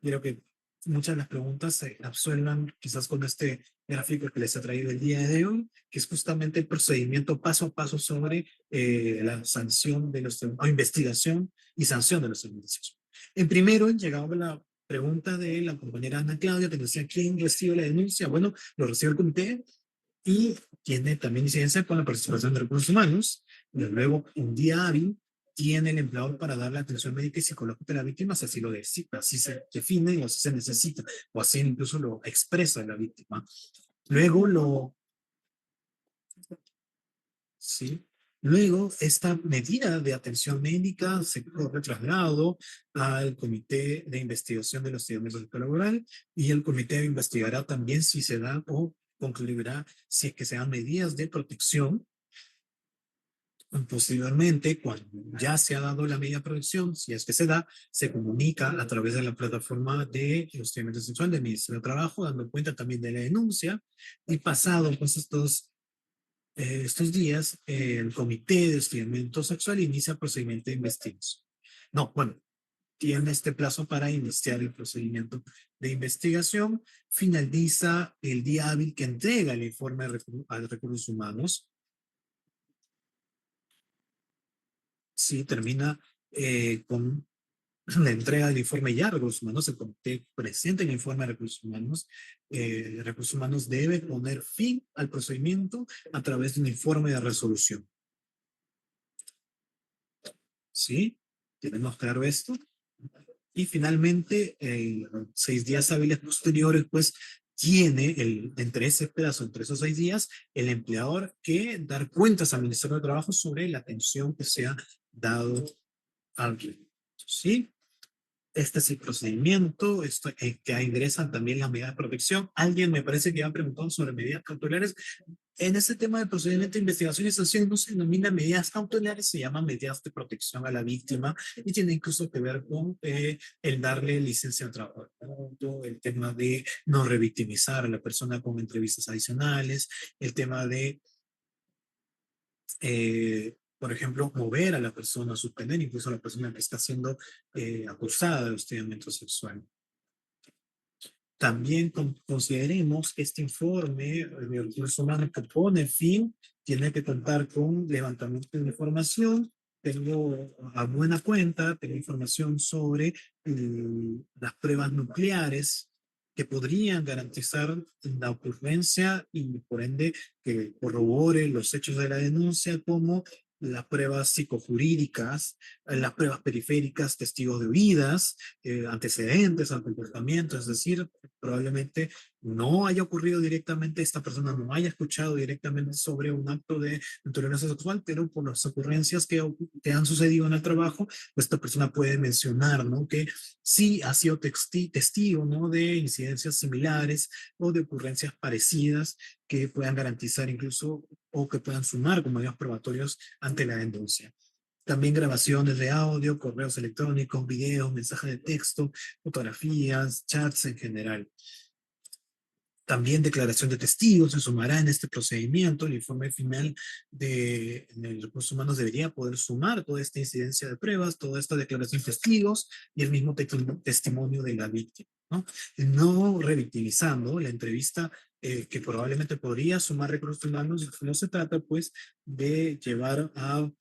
quiero que muchas de las preguntas se absuelvan quizás con este gráfico que les he traído el día de hoy, que es justamente el procedimiento paso a paso sobre la sanción de los, o investigación y sanción de los servicios. En primero, llegaba la pregunta de la compañera Ana Claudia, que decía, ¿quién recibe la denuncia? Bueno, lo recibe el comité y tiene también incidencia con la participación de recursos humanos. Y luego, un día hábil, tiene el empleador para dar la atención médica y psicológica a la víctima, si así lo decide, así se define o así se necesita, o así incluso lo expresa la víctima. Luego ¿sí? Luego, esta medida de atención médica se corre traslado al Comité de Investigación de los Accidentes Laboral y el comité investigará también si se dan o concluirá si es que se dan medidas de protección. Posteriormente, cuando ya se ha dado la medida de protección, si es que se da, se comunica a través de la plataforma de hostigamiento sexual del Ministerio de Trabajo, dando cuenta también de la denuncia. Y pasado pues estos días, el Comité de Hostigamiento Sexual inicia el procedimiento de investigación. No, bueno, tiene este plazo para iniciar el procedimiento de investigación. Finaliza el día hábil que entrega el informe a recursos humanos. Sí, termina con la entrega del informe ya a recursos humanos. El comité presenta el informe a recursos humanos debe poner fin al procedimiento a través de un informe de resolución. ¿Sí? ¿Tenemos claro esto? Y finalmente, 6 días hábiles posteriores, pues tiene entre ese pedazo, entre esos 6 días, el empleador que dar cuentas al Ministerio de Trabajo sobre la atención que se ha dado al cliente. ¿Sí? Este es el procedimiento, que ingresan también las medidas de protección. Alguien me parece que ha preguntado sobre medidas cautelares. En este tema de procedimiento de investigación y sanción no se denomina medidas cautelares, se llaman medidas de protección a la víctima y tiene incluso que ver con el darle licencia al trabajo, el tema de no revictimizar a la persona con entrevistas adicionales, el tema de por ejemplo, mover a la persona, suspender incluso a la persona que está siendo acusada de hostigamiento sexual. También consideremos que este informe de recursos humanos que pone fin, tiene que contar con levantamiento de información. Tengo a buena cuenta, tengo información sobre las pruebas nucleares que podrían garantizar la ocurrencia y por ende que corrobore los hechos de la denuncia, como las pruebas psicojurídicas, las pruebas periféricas, testigos de oídas, antecedentes al comportamiento, es decir, probablemente no haya ocurrido directamente, esta persona no haya escuchado directamente sobre un acto de intolerancia sexual, pero por las ocurrencias que han sucedido en el trabajo, pues esta persona puede mencionar, ¿no?, que sí ha sido testigo, ¿no?, de incidencias similares o de ocurrencias parecidas que puedan garantizar incluso o que puedan sumar como medios probatorios ante la denuncia. También grabaciones de audio, correos electrónicos, videos, mensajes de texto, fotografías, chats en general. También declaración de testigos se sumará en este procedimiento. El informe final de recursos humanos debería poder sumar toda esta incidencia de pruebas, toda esta declaración de testigos y el mismo testimonio de la víctima, ¿no? No revictimizando la entrevista que probablemente podría sumar recursos humanos. No se trata pues de llevar a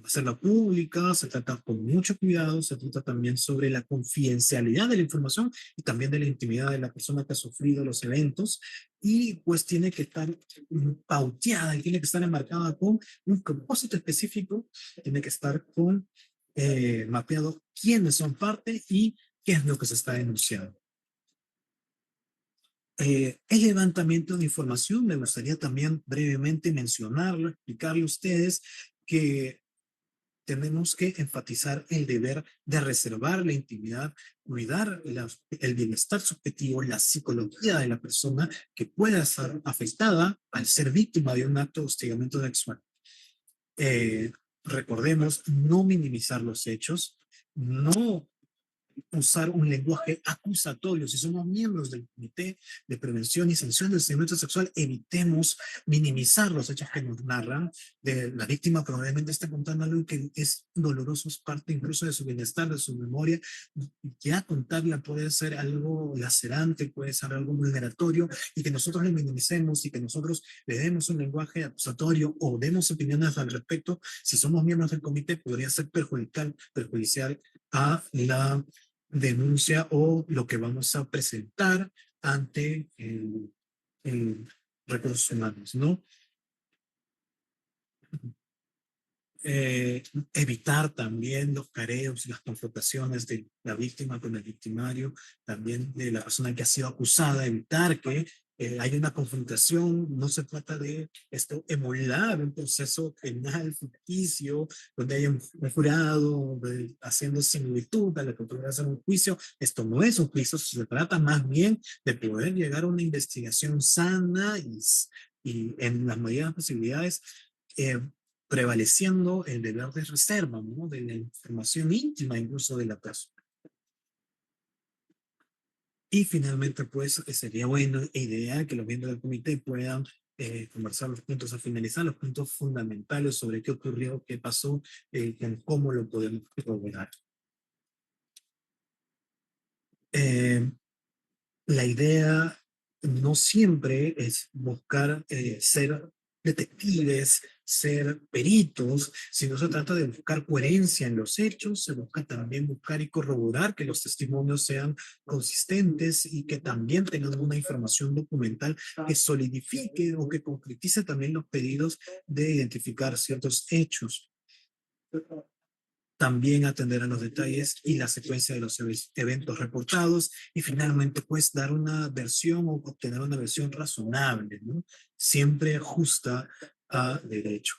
hacerla pública, se trata con mucho cuidado, se trata también sobre la confidencialidad de la información y también de la intimidad de la persona que ha sufrido los eventos, y pues tiene que estar pauteada y tiene que estar enmarcada con un propósito específico, tiene que estar con mapeado quiénes son parte y qué es lo que se está denunciando. El levantamiento de información, me gustaría también brevemente mencionarlo, explicarle a ustedes que tenemos que enfatizar el deber de reservar la intimidad, cuidar el bienestar subjetivo, la psicología de la persona que pueda estar afectada al ser víctima de un acto de hostigamiento sexual. Eh, Recordemos no minimizar los hechos, no usar un lenguaje acusatorio. Si somos miembros del Comité de Prevención y Sanción del Seguimiento Sexual, evitemos minimizar los hechos que nos narran. La víctima probablemente está contando algo que es doloroso, es parte incluso de su bienestar, de su memoria. Ya contarla puede ser algo lacerante, puede ser algo vulneratorio, y que nosotros lo minimicemos y que nosotros le demos un lenguaje acusatorio o demos opiniones al respecto, si somos miembros del comité, podría ser perjudicial a la denuncia o lo que vamos a presentar ante el recursos humanos, ¿no? Evitar también los careos y las confrontaciones de la víctima con el victimario, también de la persona que ha sido acusada, evitar que haya una confrontación. No se trata de esto emular un proceso penal ficticio donde haya un jurado haciendo similitud a lo que podría ser un juicio. Esto no es un juicio, se trata más bien de poder llegar a una investigación sana y en las medidas de posibilidades, eh, prevaleciendo el deber de reserva, ¿no? De la información íntima incluso de la persona. Y finalmente, pues, sería bueno e ideal que los miembros del comité puedan conversar los puntos a finalizar, los puntos fundamentales sobre qué ocurrió, qué pasó, cómo lo podemos corroborar. Eh, la idea no siempre es buscar ser detectives, ser peritos, sino se trata de buscar coherencia en los hechos, se busca también buscar y corroborar que los testimonios sean consistentes y que también tengan una información documental que solidifique o que concretice también los pedidos de identificar ciertos hechos. También atender a los detalles y la secuencia de los eventos reportados, y finalmente pues dar una versión o obtener una versión razonable, ¿no? Siempre justa a derecho.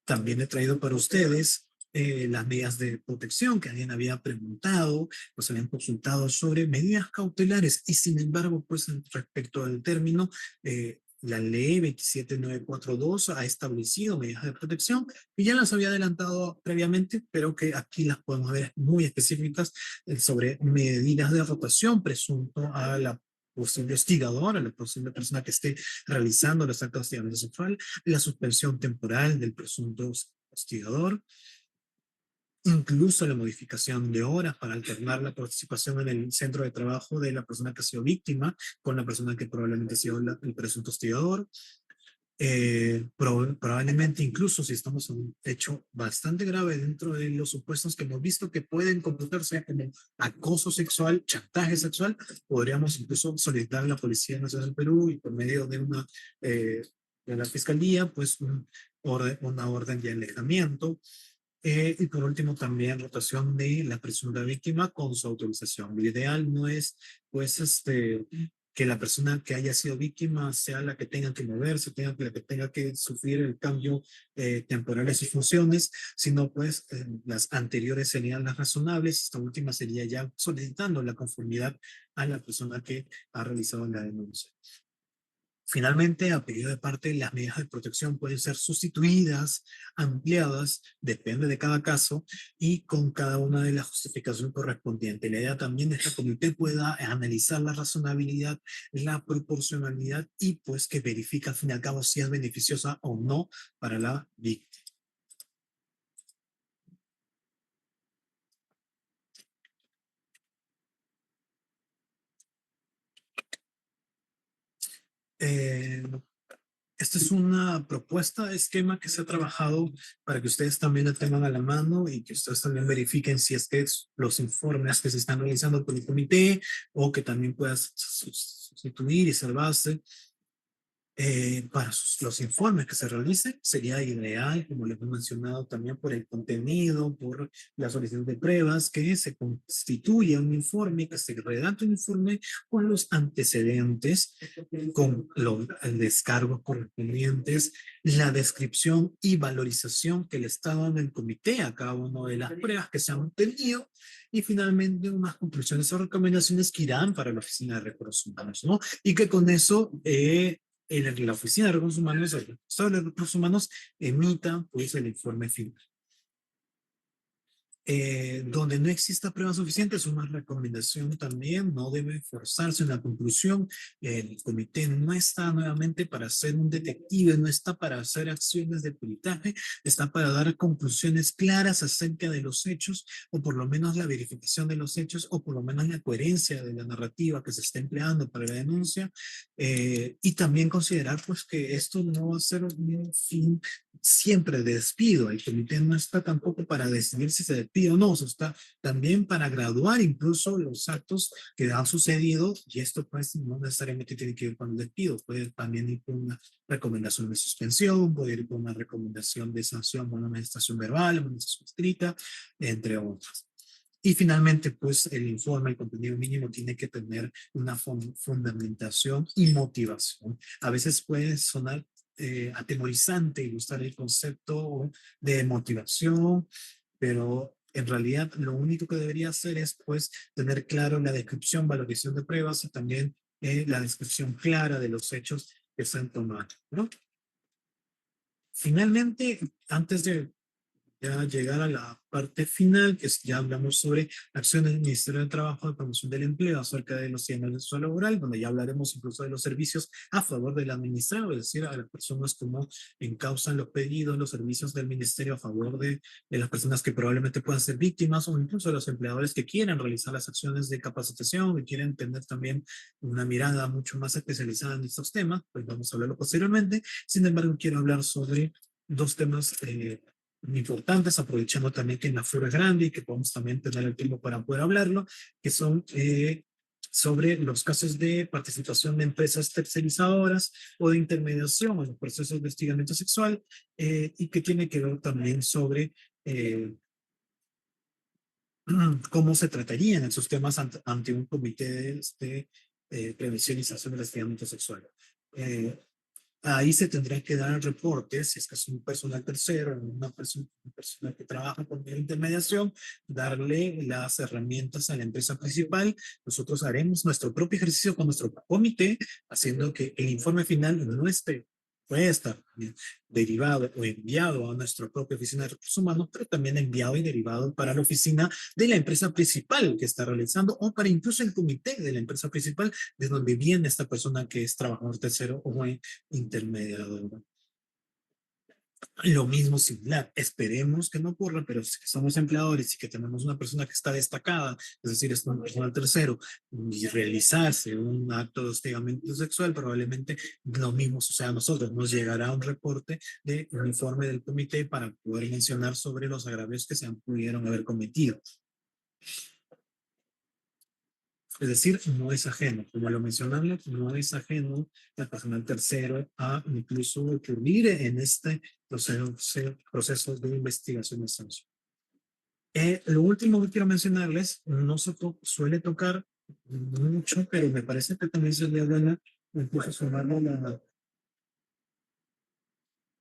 También he traído para ustedes las medidas de protección que alguien había preguntado, pues habían consultado sobre medidas cautelares, y sin embargo, pues respecto al término, la ley 27942 ha establecido medidas de protección y ya las había adelantado previamente, pero que aquí las podemos ver muy específicas sobre medidas de rotación presunto a la posible hostigadora, a la posible persona que esté realizando los actos de hostigamiento sexual, la suspensión temporal del presunto hostigador, incluso la modificación de horas para alternar la participación en el centro de trabajo de la persona que ha sido víctima con la persona que probablemente ha sido el presunto hostigador. Probablemente incluso si estamos en un hecho bastante grave dentro de los supuestos que hemos visto que pueden computarse como acoso sexual, chantaje sexual, podríamos incluso solicitar a la Policía Nacional del Perú y por medio de la Fiscalía, pues una orden de alejamiento. Y por último, también rotación de la presunta víctima con su autorización. Lo ideal no es, pues, que la persona que haya sido víctima sea la que tenga que moverse, la que tenga que sufrir el cambio temporal de sus funciones, sino pues las anteriores serían las razonables. Esta última sería ya solicitando la conformidad a la persona que ha realizado la denuncia. Finalmente, a pedido de parte, las medidas de protección pueden ser sustituidas, ampliadas, depende de cada caso y con cada una de las justificaciones correspondientes. La idea también es que el comité pueda analizar la razonabilidad, la proporcionalidad y pues que verifique al fin y al cabo si es beneficiosa o no para la víctima. Eh, Esta es una propuesta de esquema que se ha trabajado para que ustedes también la tengan a la mano y que ustedes también verifiquen si es que los informes que se están realizando por el comité o que también puedas sustituir y salvarse. Para los informes que se realicen, sería ideal, como les he mencionado también, por el contenido, por la solicitud de pruebas, que se constituya un informe, que se redacte un informe con los antecedentes, con los descargos correspondientes, la descripción y valorización que le está dando el comité a cada una de las pruebas que se han obtenido, y finalmente unas conclusiones o recomendaciones que irán para la Oficina de Recursos Humanos, ¿no? Y que con eso la Oficina de Recursos Humanos, el responsable de Recursos Humanos, emita pues el informe final. Donde no exista prueba suficiente, es una recomendación también, no debe forzarse una conclusión. El comité no está nuevamente para ser un detective, no está para hacer acciones de peritaje, está para dar conclusiones claras acerca de los hechos, o por lo menos la verificación de los hechos, o por lo menos la coherencia de la narrativa que se está empleando para la denuncia, y también considerar pues que esto no va a ser un fin siempre de despido. El comité no está tampoco para decidir si se despide o no, se está también para graduar incluso los actos que han sucedido, y esto pues no necesariamente tiene que ir con el despido, puede también ir con una recomendación de suspensión, puede ir con una recomendación de sanción, una amonestación verbal, una amonestación escrita, entre otras. Y finalmente, pues el informe, el contenido mínimo, tiene que tener una fundamentación y motivación. A veces puede sonar atemorizante y gustar el concepto de motivación, pero en realidad lo único que debería hacer es pues tener claro la descripción, valorización de pruebas y también la descripción clara de los hechos que se han tomado, ¿no? Finalmente, antes de ya llegar a la parte final, que es, ya hablamos sobre acciones del Ministerio de Trabajo de promoción del empleo acerca de los 100 años de laboral, donde ya hablaremos incluso de los servicios a favor del administrado, es decir, a las personas como encausan los pedidos, los servicios del Ministerio a favor de las personas que probablemente puedan ser víctimas, o incluso de los empleadores que quieran realizar las acciones de capacitación, que quieren tener también una mirada mucho más especializada en estos temas, pues vamos a hablarlo posteriormente. Sin embargo, quiero hablar sobre dos temas importantes, aprovechando también que en la flor es grande y que podemos también tener el tiempo para poder hablarlo, que son sobre los casos de participación de empresas tercerizadoras o de intermediación en los procesos de hostigamiento sexual, y que tiene que ver también sobre cómo se tratarían esos temas ante un comité de prevención y sanción del hostigamiento sexual. Eh, Ahí se tendrían que dar reportes, si es que es un personal tercero, una persona que trabaja por medio de intermediación, darle las herramientas a la empresa principal. Nosotros haremos nuestro propio ejercicio con nuestro comité, haciendo que el informe final no esté, puede estar derivado o enviado a nuestra propia oficina de recursos humanos, pero también enviado y derivado para la oficina de la empresa principal que está realizando, o para incluso el comité de la empresa principal de donde viene esta persona que es trabajador tercero o intermediador. Lo mismo similar, esperemos que no ocurra, pero si somos empleadores y que tenemos una persona que está destacada, es decir, es una persona tercero, y realizarse un acto de hostigamiento sexual, probablemente lo mismo suceda a nosotros, nos llegará un reporte de un informe del comité para poder mencionar sobre los agravios que se pudieron haber cometido. Es decir, no es ajeno, como lo mencionable, no es ajeno al personal tercero a incluso ocurrir en este proceso de investigación de sanción. Lo último que quiero mencionarles, no se suele tocar mucho, pero me parece que también sería buena, incluso sumarlo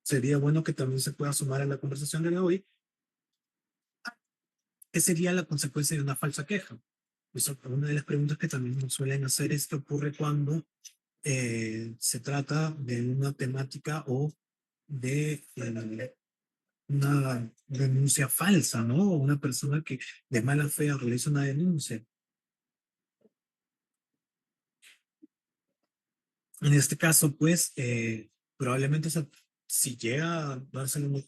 sería bueno que también se pueda sumar a la conversación de hoy, que sería la consecuencia de una falsa queja. Eso, una de las preguntas que también nos suelen hacer es qué ocurre cuando se trata de una temática o de una denuncia falsa, ¿no? O una persona que de mala fe realiza una denuncia. En este caso, pues, probablemente si llega a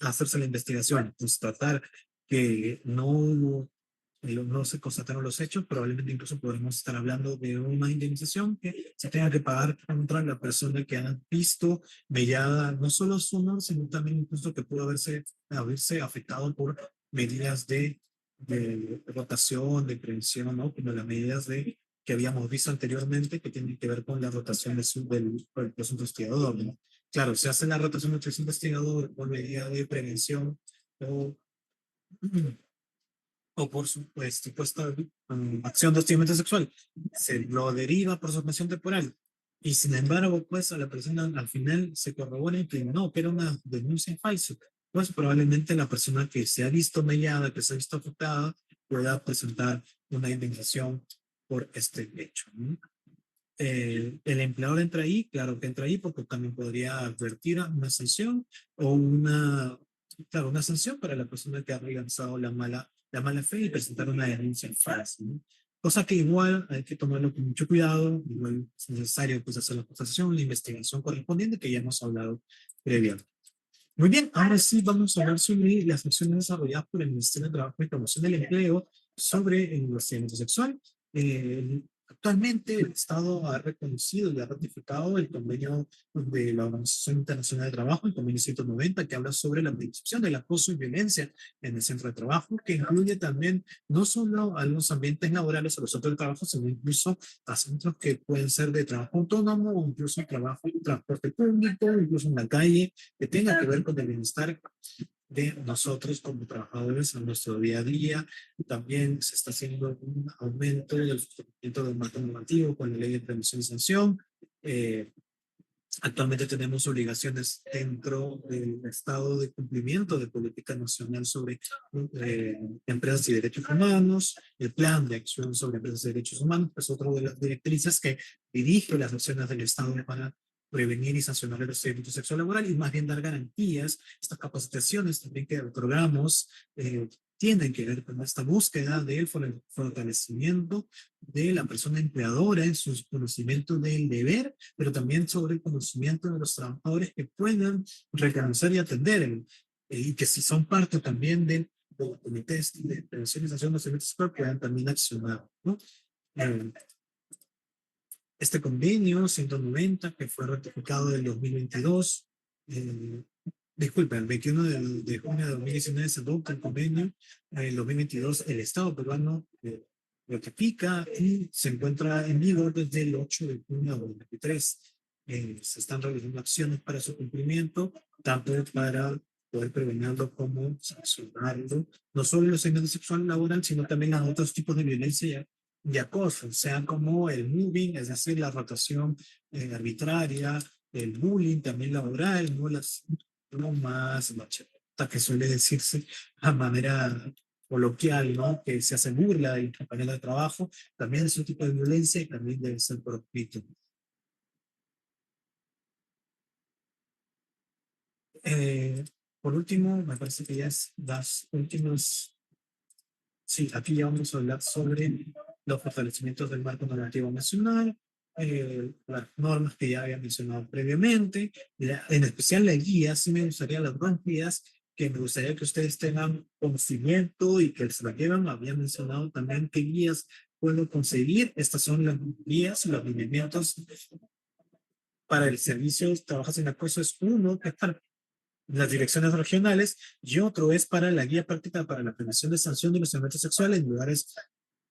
hacerse la investigación, pues tratar que no se constataron los hechos, probablemente incluso podremos estar hablando de una indemnización que se tenga que pagar contra la persona que ha visto mediada no solo su honor, sino también incluso que pudo haberse afectado por medidas de rotación, de prevención, ¿no? Como las medidas de que habíamos visto anteriormente, que tiene que ver con la rotación del presunto investigador, ¿no? Claro, se hace la rotación del presunto investigador por medida de prevención o, o por supuesta acción de hostigamiento sexual. Se lo deriva por suspensión temporal. Y sin embargo, pues a la persona al final se corrobora que no, que era una denuncia falsa. Pues probablemente la persona que se ha visto mediada, que se ha visto afectada, pueda presentar una indemnización por este hecho, ¿no? El empleador entra ahí, claro que entra ahí porque también podría advertir a una sanción o claro, una sanción para la persona que ha realizado la mala fe y presentar una denuncia falsa, ¿no? Cosa que igual hay que tomarlo con mucho cuidado, igual es necesario pues hacer la acusación, la investigación correspondiente que ya hemos hablado previamente. Muy bien, ahora sí vamos a hablar sobre las acciones desarrolladas por el Ministerio de Trabajo y Promoción del Empleo sobre el hostigamiento sexual. Actualmente el Estado ha reconocido y ha ratificado el convenio de la Organización Internacional de Trabajo, el convenio 190, que habla sobre la prevención del acoso y violencia en el centro de trabajo, que incluye también no solo a los ambientes laborales o los centros de trabajo, sino incluso a centros que pueden ser de trabajo autónomo o incluso trabajo en transporte público, incluso en la calle, que tenga que ver con el bienestar de nosotros como trabajadores en nuestro día a día. También se está haciendo un aumento del funcionamiento del marco normativo con la ley de prevención y sanción. Eh, Actualmente tenemos obligaciones dentro del estado de cumplimiento de política nacional sobre empresas y derechos humanos, el plan de acción sobre empresas y derechos humanos, que es otra de las directrices que dirige las acciones del Estado para prevenir y sancionar el delito sexual laboral y más bien dar garantías. Estas capacitaciones también que otorgamos tienen que ver con esta búsqueda del fortalecimiento de la persona empleadora en su conocimiento del deber, pero también sobre el conocimiento de los trabajadores que puedan reconocer y atender, y que si son parte también de los comités de prevención y sanción de los delitos puedan también accionar, ¿no? Eh, este convenio 190 que fue ratificado en 2022, disculpa, el 21 de junio de 2019 se adopta el convenio, en 2022 el Estado peruano ratifica y se encuentra en vigor desde el 8 de junio de 2023. Se están realizando acciones para su cumplimiento, tanto para poder prevenirlo como sancionarlo, no solo los actos sexual laboral, sino también a otros tipos de violencia y acoso, sean como el moving, es decir, la rotación arbitraria, el bullying también laboral, ¿no? Las bromas, macheta, que suele decirse a manera coloquial, ¿no? Que se hace burla del compañero de trabajo, también es un tipo de violencia y también debe ser proscrito. Eh, por último, me parece que ya es las últimas. Sí, aquí ya vamos a hablar sobre los fortalecimientos del marco normativo nacional, las normas que ya había mencionado previamente, en especial la guía. Sí me gustaría las dos guías que me gustaría que ustedes tengan conocimiento y que se las llevan. Había mencionado también qué guías puedo conseguir. Estas son las guías, los lineamientos para el servicio de trabajos sin acoso. Es uno que es para las direcciones regionales y otro es para la guía práctica para la prevención de sanción de los delitos sexuales en lugares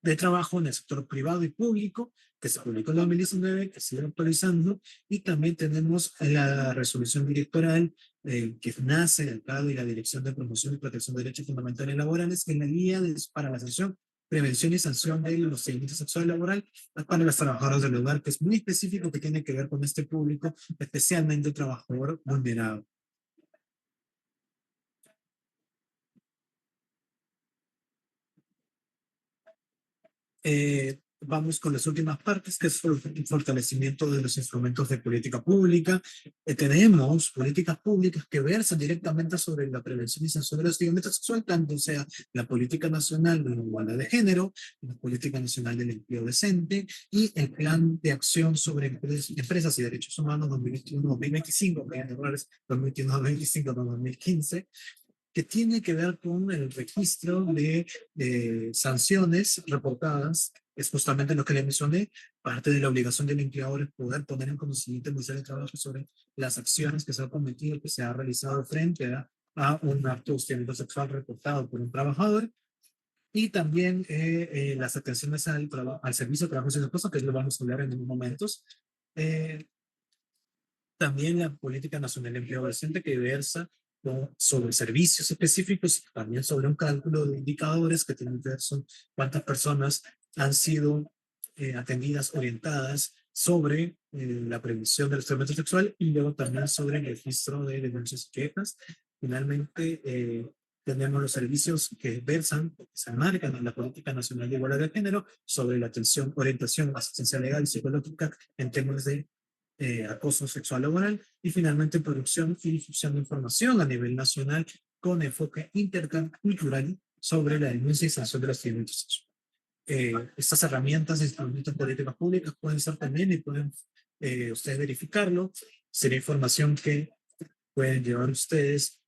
de trabajo en el sector privado y público, que se publicó en 2019, que sigue actualizando, y también tenemos la resolución directoral que nace del CADO y la Dirección de Promoción y Protección de Derechos Fundamentales Laborales, que es la guía para la sanción, prevención y sanción de los delitos sexuales laboral para los trabajadores del hogar, que es muy específico, que tiene que ver con este público, especialmente el trabajador vulnerado. Vamos con las últimas partes, que es el fortalecimiento de los instrumentos de política pública. Tenemos políticas públicas que versan directamente sobre la prevención y sanción de la violencia sexual, tanto sea la política nacional de la igualdad de género, la política nacional del empleo decente y el plan de acción sobre empresas y derechos humanos 2021-2025, 2021-2025, 2015, que tiene que ver con el registro de sanciones reportadas. Es justamente lo que le mencioné, parte de la obligación del empleador es poder poner en conocimiento al Ministerio de Trabajo sobre las acciones que se han cometido, que se ha realizado frente a un acto de hostigamiento sexual reportado por un trabajador. Y también las atenciones al servicio de trabajo y esposa, que lo vamos a hablar en unos momentos. Eh, También la política nacional de empleo docente que versa sobre servicios específicos, también sobre un cálculo de indicadores que tienen que ver con cuántas personas han sido atendidas, orientadas sobre la prevención del experimento sexual y luego también sobre el registro de denuncias y quejas. Finalmente, tenemos los servicios que versan, que se enmarcan en la Política Nacional de Igualdad de Género sobre la atención, orientación, asistencia legal y psicológica en temas de acoso sexual laboral y finalmente producción y difusión de información a nivel nacional con enfoque intercultural sobre la denuncia y sanción de los delitos sexuales. Estas herramientas, instrumentos de políticas públicas pueden ser también y pueden ustedes verificarlo. Será información que pueden llevar ustedes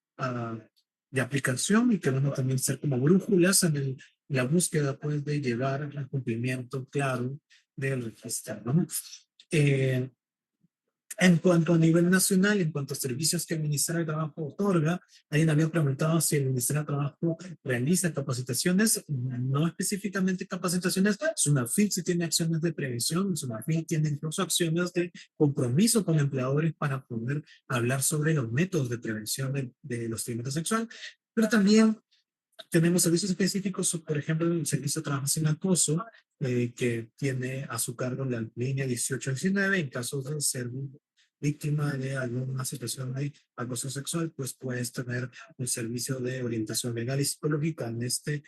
de aplicación y que van a también ser como brújulas en la búsqueda pues, de llevar al cumplimiento claro del registro. ¿No? Eh, en cuanto a nivel nacional, en cuanto a servicios que el Ministerio de Trabajo otorga, alguien había preguntado si el Ministerio de Trabajo realiza capacitaciones, no específicamente capacitaciones, SUNAFIL sí tiene acciones de prevención, SUNAFIL tiene incluso acciones de compromiso con empleadores para poder hablar sobre los métodos de prevención de los delitos sexuales, pero también tenemos servicios específicos, por ejemplo, el Servicio de Trabajo sin Acoso, que tiene a su cargo la línea 1819 en caso de ser víctima de alguna situación de acoso sexual, pues puedes tener un servicio de orientación legal y psicológica en este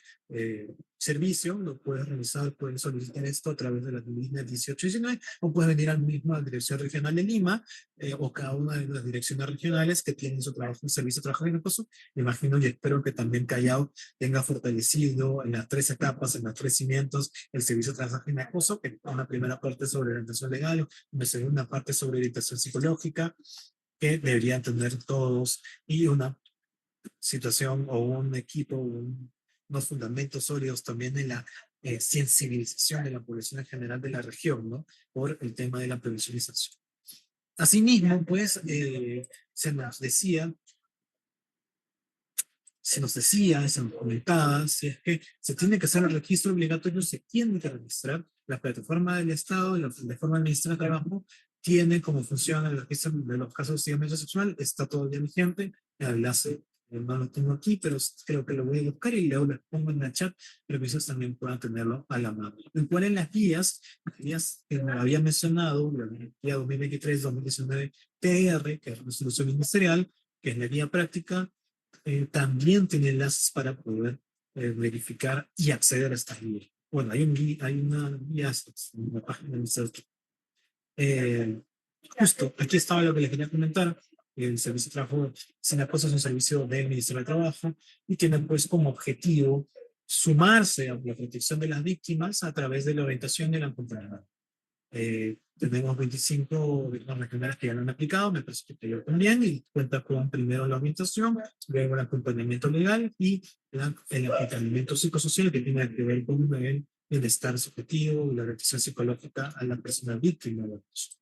servicio, lo puedes revisar, puedes solicitar esto a través de la línea 1819 o puedes venir al mismo a la Dirección Regional de Lima o cada una de las direcciones regionales que tienen su trabajo, un servicio de trabajo en acoso. Me imagino y espero que también Callao tenga fortalecido en las tres etapas, en los tres cimientos, el servicio transaccional de acoso, que una primera parte sobre orientación legal, una segunda parte sobre orientación psicológica, que deberían tener todos, y una situación o un equipo, unos fundamentos sólidos también en la sensibilización de la población en general de la región, ¿no? Por el tema de la prevención y sanción. Asimismo, pues, se nos decía se nos comentaba, si es que se tiene que hacer el registro obligatorio, se tiene que registrar. La plataforma del Estado, la plataforma del Ministerio de Trabajo, tiene como función el registro de los casos de violencia sexual, está todavía vigente, el enlace no lo tengo aquí, pero creo que lo voy a buscar y luego lo pongo en el chat, pero que ustedes también puedan tenerlo a la mano. Igual en las guías que me había mencionado, la guía 2023-2019 TR, que es la resolución ministerial, que es la guía práctica, también tiene enlaces para poder verificar y acceder a estas guías. Bueno, hay una guía en la página del centro. Justo, aquí estaba lo que les quería comentar. El servicio de trabajo sin acoso es un servicio del Ministerio de Trabajo y tiene pues como objetivo sumarse a la protección de las víctimas a través de la orientación y el acompañamiento. Tenemos 25 regionales que ya lo han aplicado, me parece que yo también, y cuenta con primero la orientación, luego el acompañamiento legal y el acompañamiento psicosocial que tiene que ver con el bienestar subjetivo y la orientación psicológica a la persona víctima de abuso.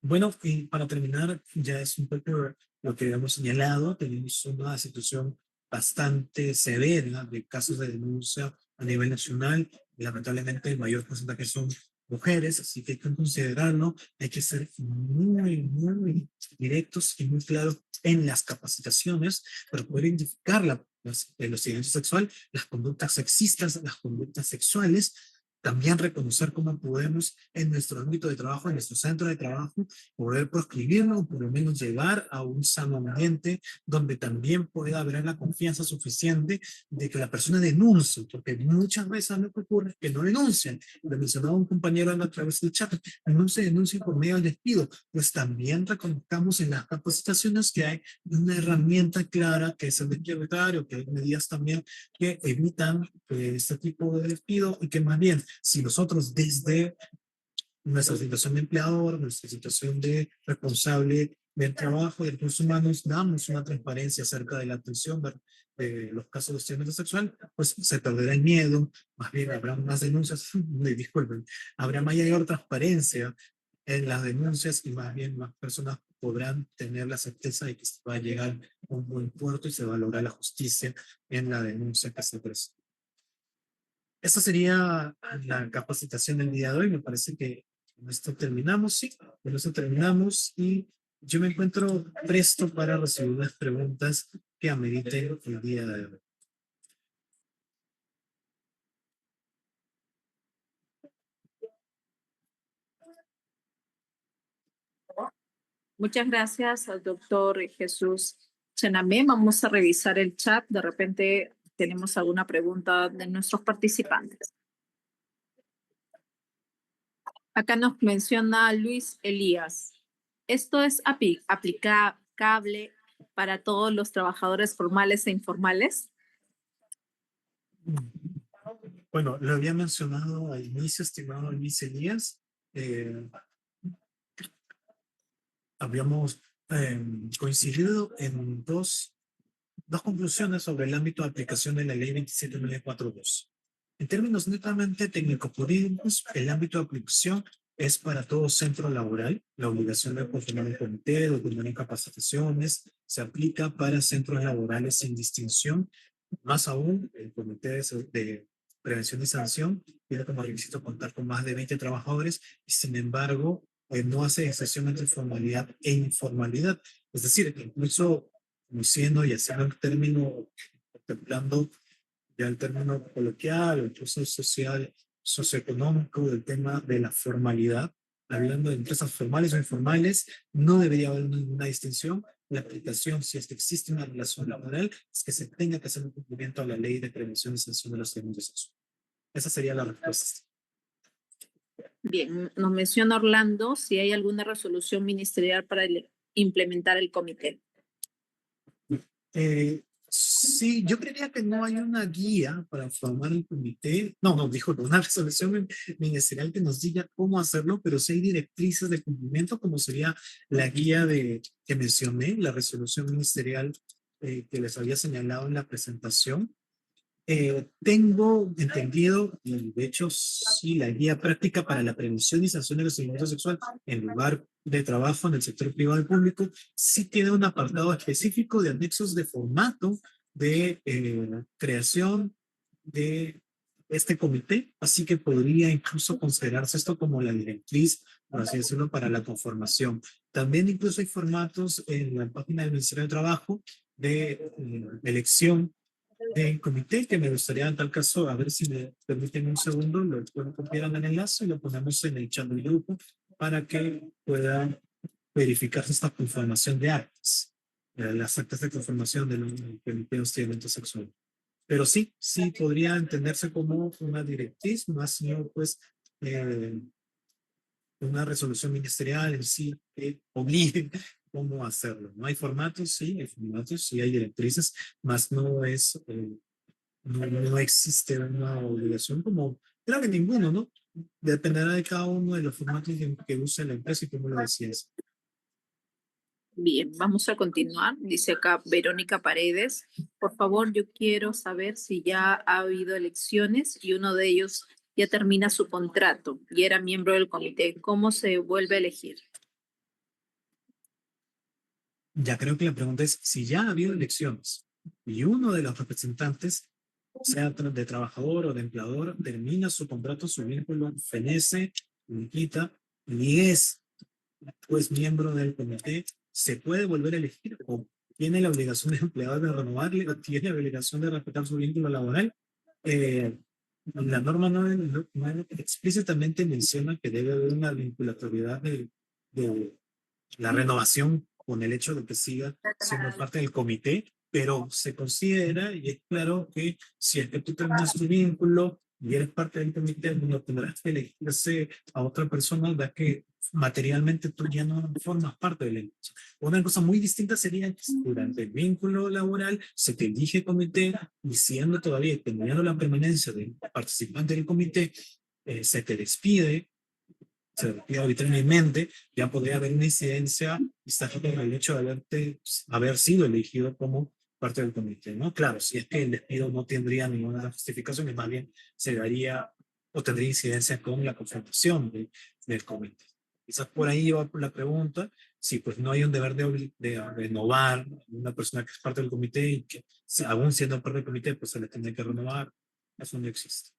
Bueno, y para terminar, ya es un poco lo que hemos señalado, tenemos una situación bastante severa de casos de denuncia a nivel nacional. Lamentablemente, el mayor porcentaje son mujeres, así que hay que considerarlo. Hay que ser muy, muy directos y muy claros en las capacitaciones para poder identificar los delitos sexuales, las conductas sexistas, las conductas sexuales. También reconocer cómo podemos en nuestro ámbito de trabajo, en nuestro centro de trabajo, poder proscribirlo o por lo menos llegar a un sano ambiente donde también pueda haber la confianza suficiente de que la persona denuncie, porque muchas veces lo que ocurre es que no denuncian. Le mencionaba un compañero a través del chat, no se denuncia por medio del despido, pues también reconozcamos en las capacitaciones que hay una herramienta clara que es el declaratorio, que hay medidas también que evitan este tipo de despido y que más bien, si nosotros desde nuestra situación de empleador, nuestra situación de responsable del trabajo y de recursos humanos, damos una transparencia acerca de la atención de los casos de violencia sexual, pues se perderá el miedo, más bien habrá más denuncias, disculpen, habrá mayor transparencia en las denuncias y más bien más personas podrán tener la certeza de que se va a llegar a un buen puerto y se va a lograr la justicia en la denuncia que se presenta. Esa sería la capacitación del día de hoy. Me parece que con esto terminamos, sí, con esto terminamos y yo me encuentro presto para recibir las preguntas que ameriten el día de hoy. Muchas gracias al doctor Jesús Chenamé. Vamos a revisar el chat. De repente tenemos alguna pregunta de nuestros participantes. Acá nos menciona Luis Elías. ¿Esto es aplicable para todos los trabajadores formales e informales? Bueno, lo había mencionado al inicio, estimado Luis Elías. Habíamos coincidido en dos conclusiones sobre el ámbito de aplicación de la ley 27942. En términos netamente técnico-jurídicos, el ámbito de aplicación es para todo centro laboral. La obligación de conformar un comité, de tener capacitaciones, se aplica para centros laborales sin distinción. Más aún, el comité de prevención y sanción tiene como requisito contar con más de 20 trabajadores y, sin embargo, no hace excepción entre formalidad e informalidad. Es decir, que incluso conociendo y haciendo el término, contemplando ya el término coloquial, o incluso social, socioeconómico, del tema de la formalidad, hablando de empresas formales o informales, no debería haber ninguna distinción. La aplicación, si es que existe una relación laboral, es que se tenga que hacer un cumplimiento a la ley de prevención y sanción de los delitos sexuales. Esa sería la respuesta. Bien, nos menciona Orlando si hay alguna resolución ministerial para implementar el comité. Sí, yo creería que no hay una guía para formar el comité. No, dijo una resolución ministerial que nos diga cómo hacerlo, pero sí hay directrices de cumplimiento, como sería la guía que mencioné, la resolución ministerial que les había señalado en la presentación. Tengo entendido, y de hecho, sí, la guía práctica para la prevención y sanción de los delitos sexuales en lugar de trabajo en el sector privado y público, sí tiene un apartado específico de anexos de formato de creación de este comité, así que podría incluso considerarse esto como la directriz, por así decirlo, para la conformación. También incluso hay formatos en la página del Ministerio de Trabajo de elección de comité, que me gustaría en tal caso, a ver si me permiten un segundo, lo puedo copiar en el enlace y lo ponemos en el chat del grupo para que puedan verificar esta conformación de actas, las actas de conformación del comité de hostigamiento sexual. Pero sí, sí podría entenderse como una directriz, más no pues una resolución ministerial en sí que obligue cómo hacerlo. No hay formatos, sí hay directrices, más no es no existe una obligación como, creo que ninguno, ¿no? Dependerá de cada uno de los formatos que use la empresa y cómo lo decías. Bien, vamos a continuar. Dice acá Verónica Paredes. Por favor, yo quiero saber si ya ha habido elecciones y uno de ellos ya termina su contrato y era miembro del comité. ¿Cómo se vuelve a elegir? Ya creo que la pregunta es si ya ha habido elecciones y uno de los representantes, sea de trabajador o de empleador, termina su contrato, su vínculo, fenece, quita y es pues miembro del comité, se puede volver a elegir o tiene la obligación del empleador de renovarle o tiene la obligación de respetar su vínculo laboral. Eh, la norma no explícitamente menciona que debe haber una vinculatoriedad de la renovación con el hecho de que siga siendo parte del comité, pero se considera y es claro que si es que tú terminas tu vínculo y eres parte del comité, no tendrás que elegirse a otra persona, ya que materialmente tú ya no formas parte de la empresa. Una cosa muy distinta sería que durante el vínculo laboral se te elige comité y siendo todavía teniendo la permanencia de participante del comité, se te despide, se despide arbitrariamente, ya podría haber una incidencia quizás con el hecho de haber sido elegido como parte del comité, ¿no? Claro, si es que el despido no tendría ninguna justificación, y más bien se daría o tendría incidencia con la conformación del comité. Quizás por ahí va la pregunta, si pues no hay un deber de renovar a una persona que es parte del comité y que aún siendo parte del comité, pues se le tiene que renovar, eso no existe.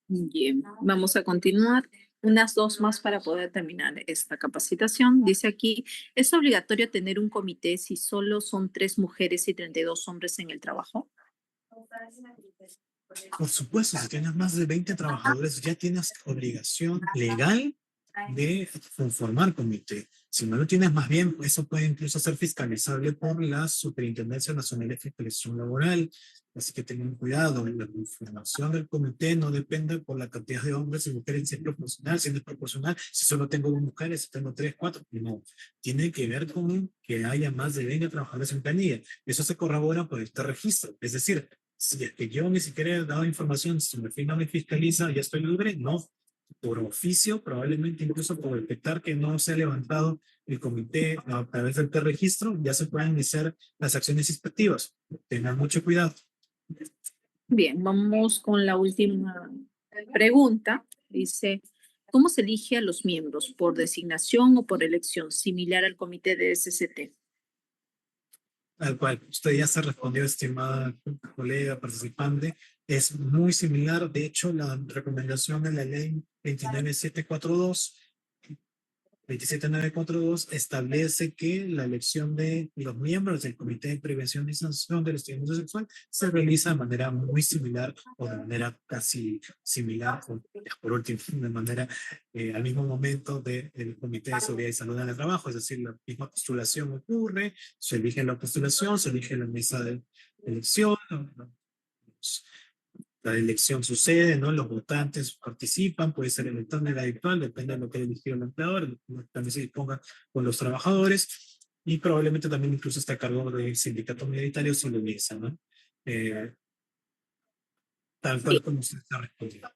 Bien, vamos a continuar. Unas dos más para poder terminar esta capacitación. Dice aquí, ¿es obligatorio tener un comité si solo son 3 mujeres y 32 hombres en el trabajo? Por supuesto, si tienes más de 20 trabajadores, ya tienes obligación legal de conformar comité. Si no lo tienes, más bien, eso puede incluso ser fiscalizable por la Superintendencia Nacional de Fiscalización Laboral. Así que tengan cuidado, la conformación del comité no depende por la cantidad de hombres y mujeres, si es proporcional, si no es proporcional, si solo tengo 2 mujeres, si tengo 3, 4, no. Tiene que ver con que haya más de 20 trabajadores en planilla. Eso se corrobora por este registro. Es decir, si es que yo ni siquiera he dado información, si me no me fiscaliza, ya estoy libre, no. Por oficio, probablemente incluso por detectar que no se ha levantado el comité a través del registro, ya se pueden iniciar las acciones inspectivas. Tengan mucho cuidado. Bien, vamos con la última pregunta. Dice, ¿cómo se elige a los miembros? ¿Por designación o por elección? Similar al comité de SCT. Al cual usted ya se respondió, estimada colega participante, es muy similar. De hecho, la recomendación de la ley 29742 27942 establece que la elección de los miembros del Comité de Prevención y Sanción del Estímulo Sexual se realiza de manera muy similar o de manera casi similar, o por último, de manera al mismo momento del Comité de Seguridad y Salud en el Trabajo, es decir, la misma postulación ocurre, se elige la postulación, se elige la mesa de elección, la elección sucede, ¿no? Los votantes participan, puede ser electrónica virtual, depende de lo que haya elegido el empleador, también se disponga con los trabajadores y probablemente también incluso está a cargo del sindicato minoritario si lo hubiese, ¿no? Eh, tal cual como usted está respondiendo.